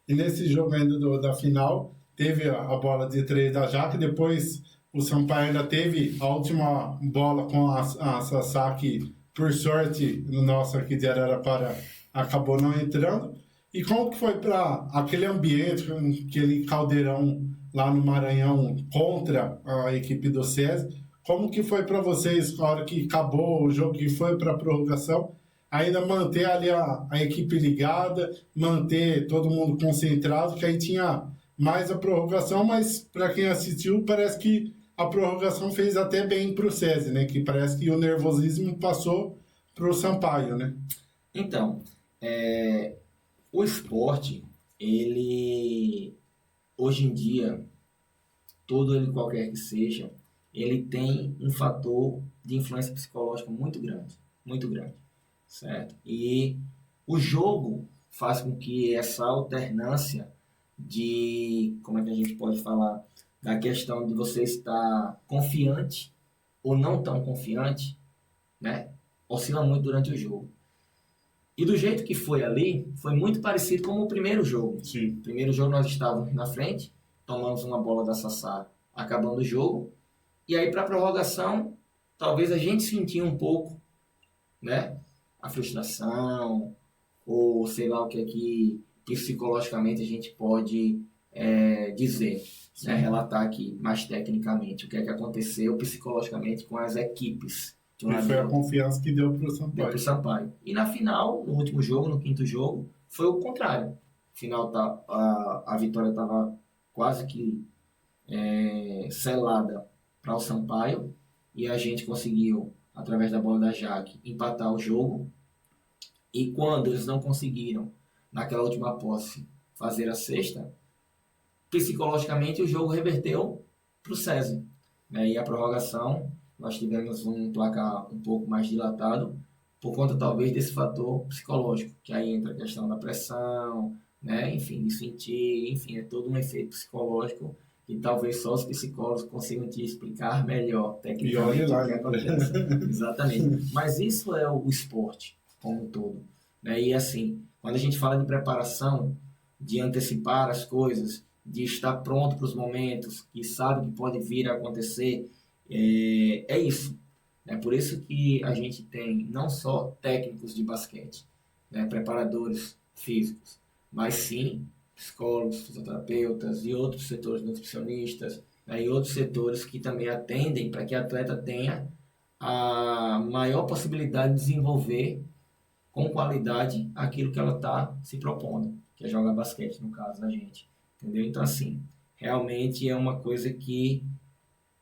[SPEAKER 2] E nesse jogo ainda da final, teve a bola de 3 da Jaque, depois o Sampaio ainda teve a última bola com a Sassá, que, por sorte, no nosso aqui de Araraquara, acabou não entrando. E como que foi para aquele ambiente, aquele caldeirão lá no Maranhão contra a equipe do SESI? Como que foi para vocês, na hora que acabou o jogo, que foi para a prorrogação, ainda manter ali a equipe ligada, manter todo mundo concentrado, que aí tinha mais a prorrogação, mas para quem assistiu, parece que a prorrogação fez até bem para o SESI, né? Que parece que o nervosismo passou para o Sampaio, né?
[SPEAKER 3] Então, o esporte, ele, hoje em dia, todo ele qualquer que seja, ele tem um fator de influência psicológica muito grande, certo? E o jogo faz com que essa alternância de, como é que a gente pode falar, da questão de você estar confiante ou não tão confiante, né? Oscila muito durante o jogo. E do jeito que foi ali, foi muito parecido com o primeiro jogo.
[SPEAKER 2] Sim.
[SPEAKER 3] No primeiro jogo nós estávamos na frente, tomamos uma bola da Sassá, acabando o jogo. E aí para a prorrogação, talvez a gente sentia um pouco, né? A frustração, ou sei lá o que é que psicologicamente a gente pode dizer, né? Relatar aqui mais tecnicamente o que é que aconteceu psicologicamente com as equipes.
[SPEAKER 2] E foi a confiança que deu para o
[SPEAKER 3] Sampaio. E na final, no último jogo, no quinto jogo, foi o contrário. Final a vitória estava quase que selada para o Sampaio e a gente conseguiu, através da bola da Jaque, empatar o jogo. E quando eles não conseguiram, naquela última posse, fazer a sexta, psicologicamente o jogo reverteu para o SESI. E a prorrogação, nós tivemos um placar um pouco mais dilatado, por conta talvez desse fator psicológico, que aí entra a questão da pressão, né? Enfim, de sentir, enfim, é todo um efeito psicológico que talvez só os psicólogos consigam te explicar melhor tecnicamente o que acontece. Exatamente. Mas isso é o esporte como um todo. Né? E assim, quando a gente fala de preparação, de antecipar as coisas, de estar pronto para os momentos, que sabe que pode vir a acontecer, é isso. É por isso que a gente tem não só técnicos de basquete, né, preparadores físicos, mas sim psicólogos, fisioterapeutas e outros setores nutricionistas, né, e outros setores que também atendem para que a atleta tenha a maior possibilidade de desenvolver com qualidade aquilo que ela está se propondo, que é jogar basquete, no caso da gente. Entendeu? Então, assim, realmente é uma coisa que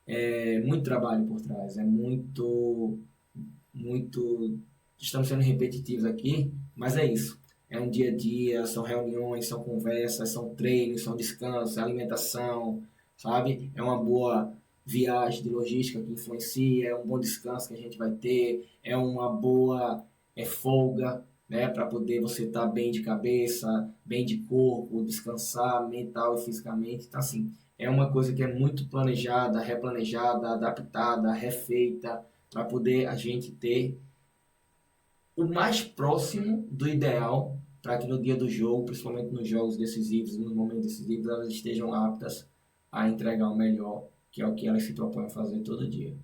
[SPEAKER 3] é muito trabalho por trás, é muito, estamos sendo repetitivos aqui, mas é isso. É um dia a dia, são reuniões, são conversas, são treinos, são descansos, alimentação, sabe? É uma boa viagem de logística que influencia, é um bom descanso que a gente vai ter, é uma boa folga, né? Para poder você estar bem de cabeça, bem de corpo, descansar mental e fisicamente. Então, assim, é uma coisa que é muito planejada, replanejada, adaptada, refeita, para poder a gente ter o mais próximo do ideal, para que no dia do jogo, principalmente nos jogos decisivos, nos momentos decisivos, elas estejam aptas a entregar o melhor, que é o que elas se propõem a fazer todo dia.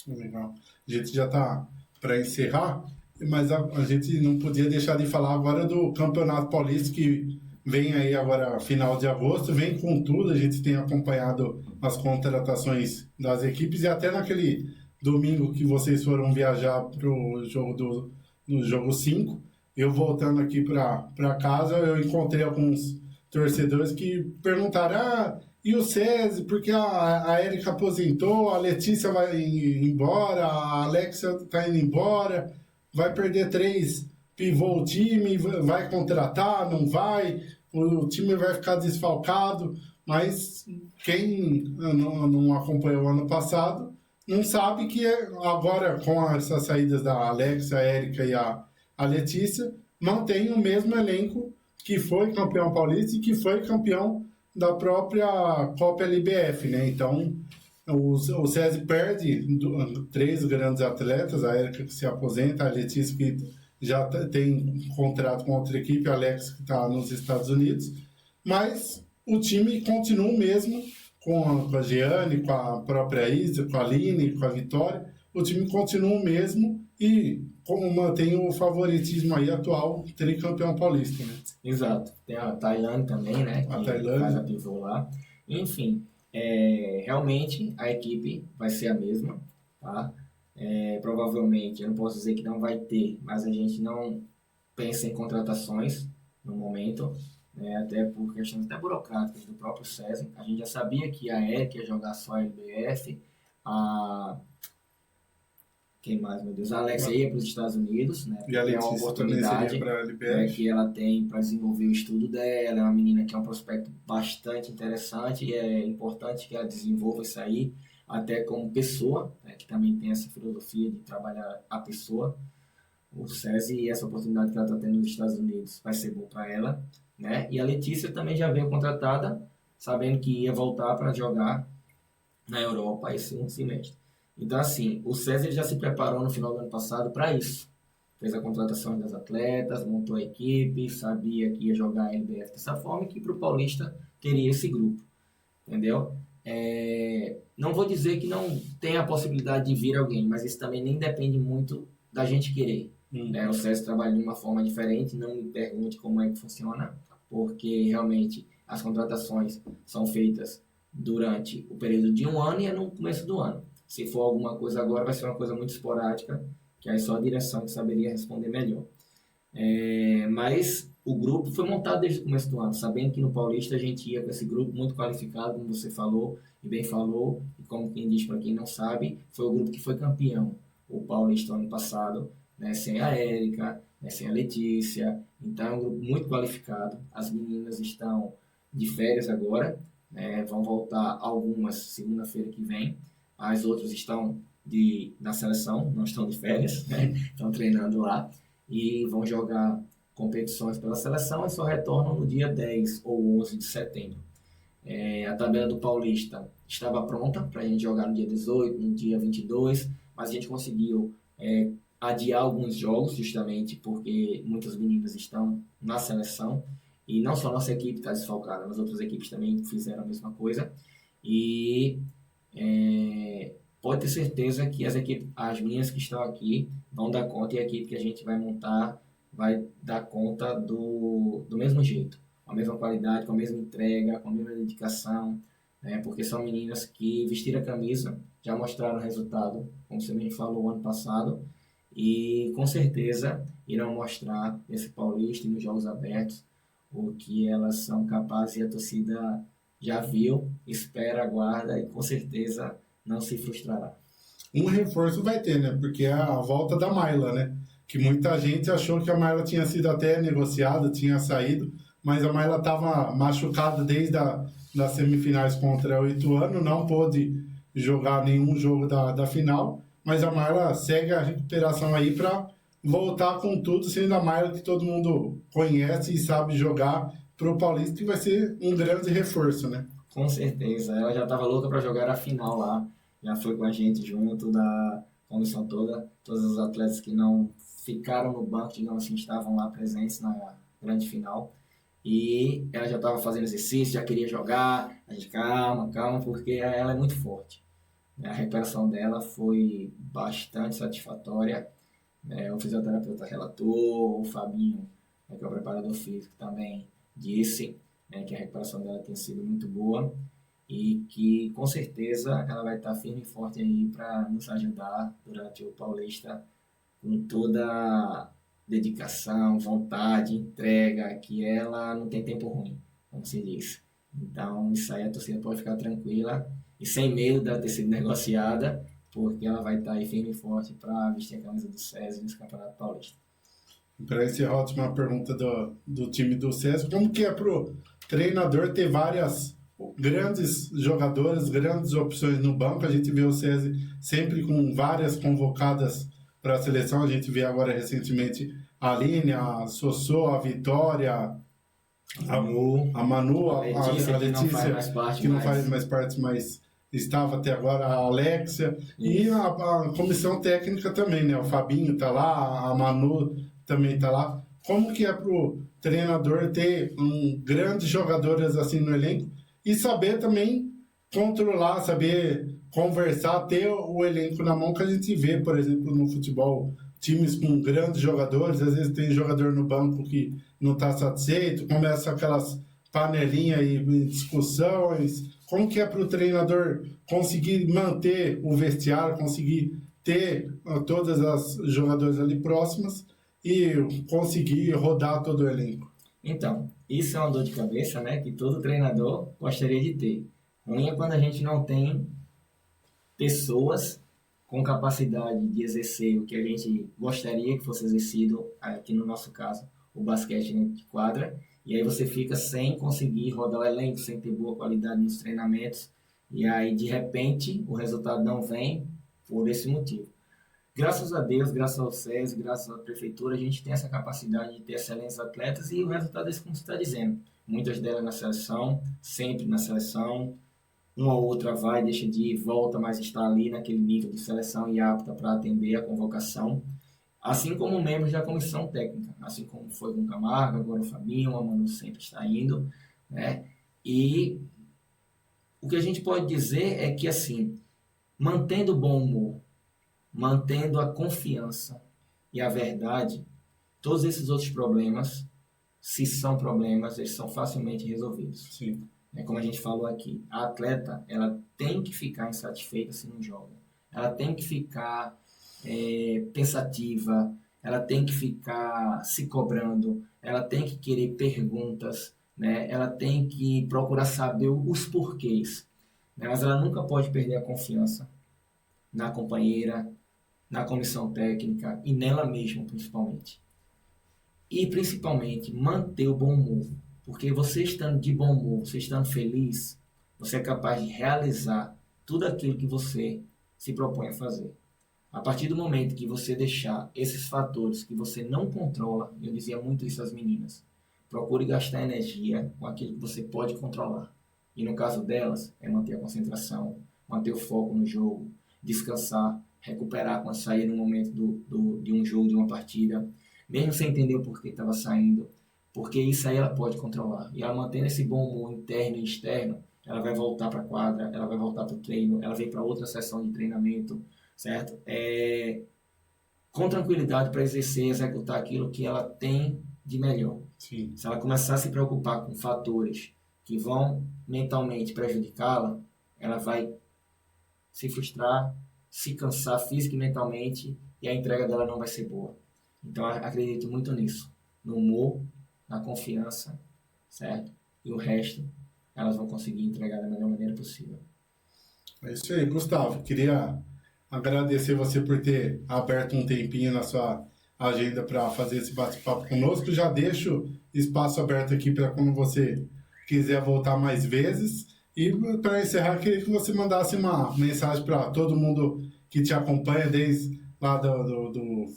[SPEAKER 2] Legal. A gente já está para encerrar, mas a gente não podia deixar de falar agora do Campeonato Paulista, que vem aí agora final de agosto, vem com tudo, a gente tem acompanhado as contratações das equipes e até naquele domingo que vocês foram viajar pro jogo no jogo 5, eu voltando aqui para casa, eu encontrei alguns torcedores que perguntaram, e o SESI, porque a Érica aposentou, a Letícia vai embora, a Alexia está indo embora, vai perder 3 pivô o time, vai contratar, não vai, o time vai ficar desfalcado, mas quem não acompanhou o ano passado não sabe que agora, com essas saídas da Alexia, a Érica e a Letícia, mantém o mesmo elenco que foi campeão paulista e que foi campeão da própria Copa LBF, né? Então, o SESI perde 3 grandes atletas, a Érica que se aposenta, a Letícia que já tem contrato com outra equipe, a Alex que está nos Estados Unidos, mas o time continua o mesmo, com a Giane, com a própria Isa, com a Aline, com a Vitória, o time continua o mesmo e como mantém o favoritismo aí atual, tricampeão paulista, né?
[SPEAKER 3] Exato. Tem a Tailândia também, né?
[SPEAKER 2] A
[SPEAKER 3] Que
[SPEAKER 2] Tailândia.
[SPEAKER 3] faz a pivô lá. Enfim, realmente a equipe vai ser a mesma, tá? Provavelmente, eu não posso dizer que não vai ter, mas a gente não pensa em contratações no momento, né? Até por questões até burocráticas do próprio SESI. A gente já sabia que a ERIC ia jogar só a LBF, quem mais, meu Deus? A Alexia ia para os Estados Unidos, né?
[SPEAKER 2] E a
[SPEAKER 3] É uma
[SPEAKER 2] Letícia
[SPEAKER 3] oportunidade
[SPEAKER 2] para a LBF.
[SPEAKER 3] que ela tem para desenvolver o estudo dela. É uma menina que é um prospecto bastante interessante e é importante que ela desenvolva isso aí, até como pessoa, né? Que também tem essa filosofia de trabalhar a pessoa. O SESI e essa oportunidade que ela está tendo nos Estados Unidos vai ser bom para ela, né? E a Letícia também já veio contratada, sabendo que ia voltar para jogar na Europa esse segundo semestre. Então, assim, o SESI já se preparou no final do ano passado para isso. Fez a contratação das atletas, montou a equipe, sabia que ia jogar a LBF dessa forma e que para o Paulista teria esse grupo, entendeu? Não vou dizer que não tem a possibilidade de vir alguém, mas isso também nem depende muito da gente querer. O SESI trabalha de uma forma diferente, não me pergunte como é que funciona, porque realmente as contratações são feitas durante o período de um ano e é no começo do ano. Se for alguma coisa agora, vai ser uma coisa muito esporádica, que aí só a direção que saberia responder melhor. Mas o grupo foi montado desde o começo do ano, sabendo que no Paulista a gente ia com esse grupo muito qualificado, como você falou, e bem falou, e como quem diz para quem não sabe, foi o grupo que foi campeão, o Paulista ano passado, né, sem a Érica, né, sem a Letícia, então é um grupo muito qualificado. As meninas estão de férias agora, né, vão voltar algumas segunda-feira que vem, as outras estão na seleção, não estão de férias, né? Estão treinando lá e vão jogar competições pela seleção e só retornam no dia 10 ou 11 de setembro. A tabela do Paulista estava pronta para a gente jogar no dia 18, no dia 22, mas a gente conseguiu adiar alguns jogos justamente porque muitas meninas estão na seleção e não só a nossa equipe está desfalcada, mas outras equipes também fizeram a mesma coisa e pode ter certeza que as meninas que estão aqui vão dar conta e a equipe que a gente vai montar vai dar conta do mesmo jeito, com a mesma qualidade, com a mesma entrega, com a mesma dedicação, né? Porque são meninas que vestiram a camisa, já mostraram resultado, como você me falou ano passado, e com certeza irão mostrar nesse Paulista e nos Jogos Abertos o que elas são capazes e a torcida já viu, espera, aguarda e com certeza não se frustrará.
[SPEAKER 2] Um reforço vai ter, né? Porque é a volta da Mayla, né? Que muita gente achou que a Mayla tinha sido até negociada, tinha saído, mas a Mayla estava machucada desde das semifinais contra o Ituano, não pôde jogar nenhum jogo da final, mas a Mayla segue a recuperação aí para voltar com tudo, sendo a Mayla que todo mundo conhece e sabe jogar para o Paulista, que vai ser um grande reforço, né?
[SPEAKER 3] Com certeza, ela já estava louca para jogar a final lá, já foi com a gente junto da comissão toda, todos os atletas que não ficaram no banco, digamos assim, estavam lá presentes na grande final, e ela já estava fazendo exercício, já queria jogar, a gente calma, porque ela é muito forte. A recuperação dela foi bastante satisfatória, o fisioterapeuta relatou, o Fabinho, que é o preparador físico, também disse, né, que a recuperação dela tem sido muito boa e que com certeza ela vai estar firme e forte aí para nos ajudar durante o Paulista com toda dedicação, vontade, entrega, que ela não tem tempo ruim, como se diz. Então, isso aí a torcida pode ficar tranquila e sem medo dela ter sido negociada, porque ela vai estar aí firme e forte para vestir a camisa do César nesse Campeonato Paulista.
[SPEAKER 2] Para encerrar, a última pergunta do time do César, como que é para o treinador ter várias grandes jogadores, grandes opções no banco? A gente vê o César sempre com várias convocadas para a seleção, a gente vê agora recentemente a Aline, a Sossô, a Vitória, a Manu, a Letícia, que não faz mais parte, mas estava até agora, a Alexia, e a comissão técnica também, né? O Fabinho está lá, a Manu também está lá. Como que é para o treinador ter grandes jogadores assim no elenco e saber também controlar, saber conversar, ter o elenco na mão, que a gente vê, por exemplo, no futebol, times com grandes jogadores, às vezes tem jogador no banco que não está satisfeito, começa aquelas panelinhas e discussões. Como que é para o treinador conseguir manter o vestiário, conseguir ter todas as jogadores ali próximas e conseguir rodar todo o elenco?
[SPEAKER 3] Então, isso é uma dor de cabeça, né, que todo treinador gostaria de ter. Ruim é quando a gente não tem pessoas com capacidade de exercer o que a gente gostaria que fosse exercido, aqui no nosso caso, o basquete dentro de quadra, e aí você fica sem conseguir rodar o elenco, sem ter boa qualidade nos treinamentos, e aí de repente o resultado não vem por esse motivo. Graças a Deus, graças ao SESI, graças à prefeitura, a gente tem essa capacidade de ter excelentes atletas e o resultado é isso como você está dizendo. Muitas delas na seleção, sempre na seleção, uma ou outra vai, deixa de ir, volta, mas está ali naquele nível de seleção e apta para atender a convocação. Assim como membros da comissão técnica, assim como foi com o Camargo, agora o Fabinho, a Manu sempre está indo, né? E o que a gente pode dizer é que, assim, mantendo o bom humor, mantendo a confiança e a verdade, todos esses outros problemas, se são problemas, eles são facilmente resolvidos.
[SPEAKER 2] Sim.
[SPEAKER 3] Como a gente falou aqui, a atleta ela tem que ficar insatisfeita se não joga. Ela tem que ficar pensativa, ela tem que ficar se cobrando, ela tem que querer perguntas, né? Ela tem que procurar saber os porquês, né? Mas ela nunca pode perder a confiança na companheira, na comissão técnica e nela mesma, principalmente. E, principalmente, manter o bom humor. Porque você estando de bom humor, você estando feliz, você é capaz de realizar tudo aquilo que você se propõe a fazer. A partir do momento que você deixar esses fatores que você não controla, eu dizia muito isso às meninas, procure gastar energia com aquilo que você pode controlar. E no caso delas, é manter a concentração, manter o foco no jogo, descansar, recuperar quando sair no momento de um jogo, de uma partida, mesmo sem entender o porquê estava saindo, porque isso aí ela pode controlar. E ela mantendo esse bom humor interno e externo, ela vai voltar para a quadra, ela vai voltar para o treino, ela vem para outra sessão de treinamento, certo? Com tranquilidade para exercer e executar aquilo que ela tem de melhor.
[SPEAKER 2] Sim.
[SPEAKER 3] Se ela começar a se preocupar com fatores que vão mentalmente prejudicá-la, ela vai se frustrar, se cansar física e mentalmente, e a entrega dela não vai ser boa. Então, acredito muito nisso, no humor, na confiança, certo? E o resto, elas vão conseguir entregar da melhor maneira possível.
[SPEAKER 2] É isso aí, Gustavo. Queria agradecer você por ter aberto um tempinho na sua agenda para fazer esse bate-papo conosco. Já deixo espaço aberto aqui para quando você quiser voltar mais vezes. E para encerrar, queria que você mandasse uma mensagem para todo mundo que te acompanha desde lá do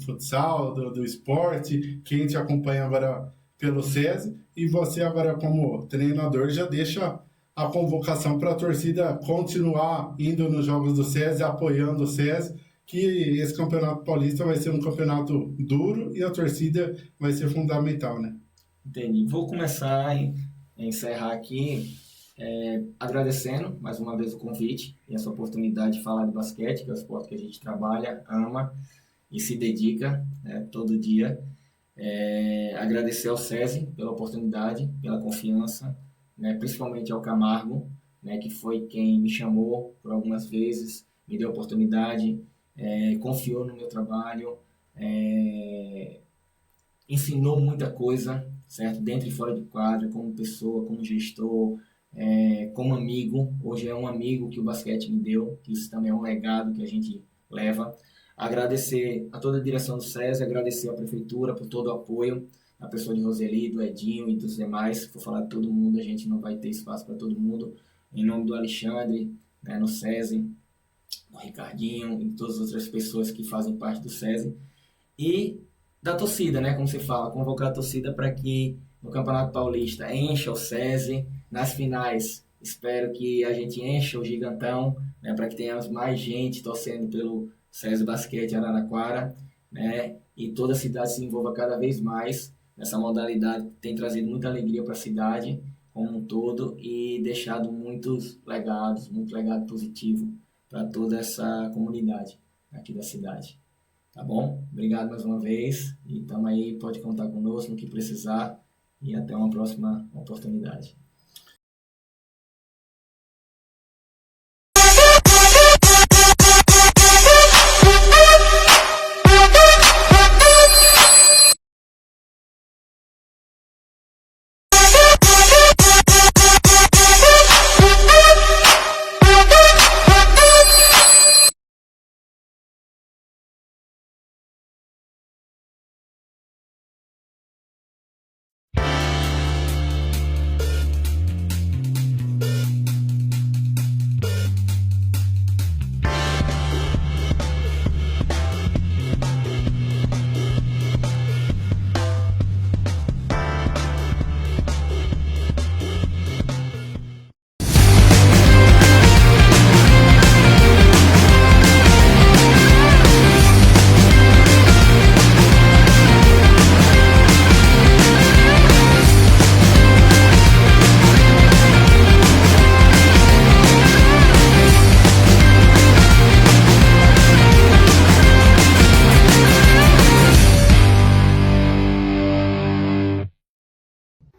[SPEAKER 2] futsal, do esporte, quem te acompanha agora pelo SESI, e você agora como treinador já deixa a convocação para a torcida continuar indo nos jogos do SESI, apoiando o SESI, que esse Campeonato Paulista vai ser um campeonato duro e a torcida vai ser fundamental, né?
[SPEAKER 3] Entendi. Vou começar a encerrar aqui agradecendo mais uma vez o convite e essa oportunidade de falar de basquete, que é o esporte que a gente trabalha, ama e se dedica, né, todo dia. Agradecer ao SESI pela oportunidade, pela confiança, né, principalmente ao Camargo, né, que foi quem me chamou por algumas vezes, me deu a oportunidade, confiou no meu trabalho, ensinou muita coisa, certo? Dentro e fora de quadra, como pessoa, como gestor, como amigo. Hoje é um amigo que o basquete me deu, que isso também é um legado que a gente leva. Agradecer a toda a direção do SESI, agradecer à prefeitura por todo o apoio, a pessoa de Roseli, do Edinho e dos demais. Se for falar de todo mundo, a gente não vai ter espaço para todo mundo. Em nome do Alexandre, né, no SESI, do Ricardinho e todas as outras pessoas que fazem parte do SESI. E da torcida, né, como você fala, convocar a torcida para que no Campeonato Paulista encha o SESI. Nas finais, espero que a gente encha o Gigantão, né, para que tenhamos mais gente torcendo pelo SESI Basquete Araraquara, né, e toda a cidade se envolva cada vez mais nessa modalidade que tem trazido muita alegria para a cidade como um todo e deixado muitos legados, muito legado positivo para toda essa comunidade aqui da cidade. Tá bom? Obrigado mais uma vez e tamo aí, pode contar conosco no que precisar e até uma próxima oportunidade.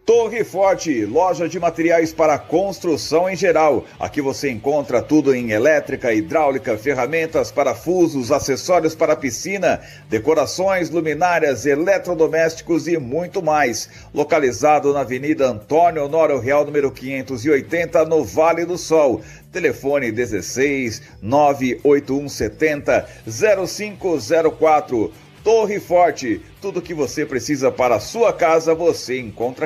[SPEAKER 1] Torre Forte, loja de materiais para construção em geral. Aqui você encontra tudo em elétrica, hidráulica, ferramentas, parafusos, acessórios para piscina, decorações, luminárias, eletrodomésticos e muito mais. Localizado na Avenida Antônio Honório Real, número 580, no Vale do Sol. Telefone 16 98170 0504. Torre Forte, tudo que você precisa para a sua casa você encontra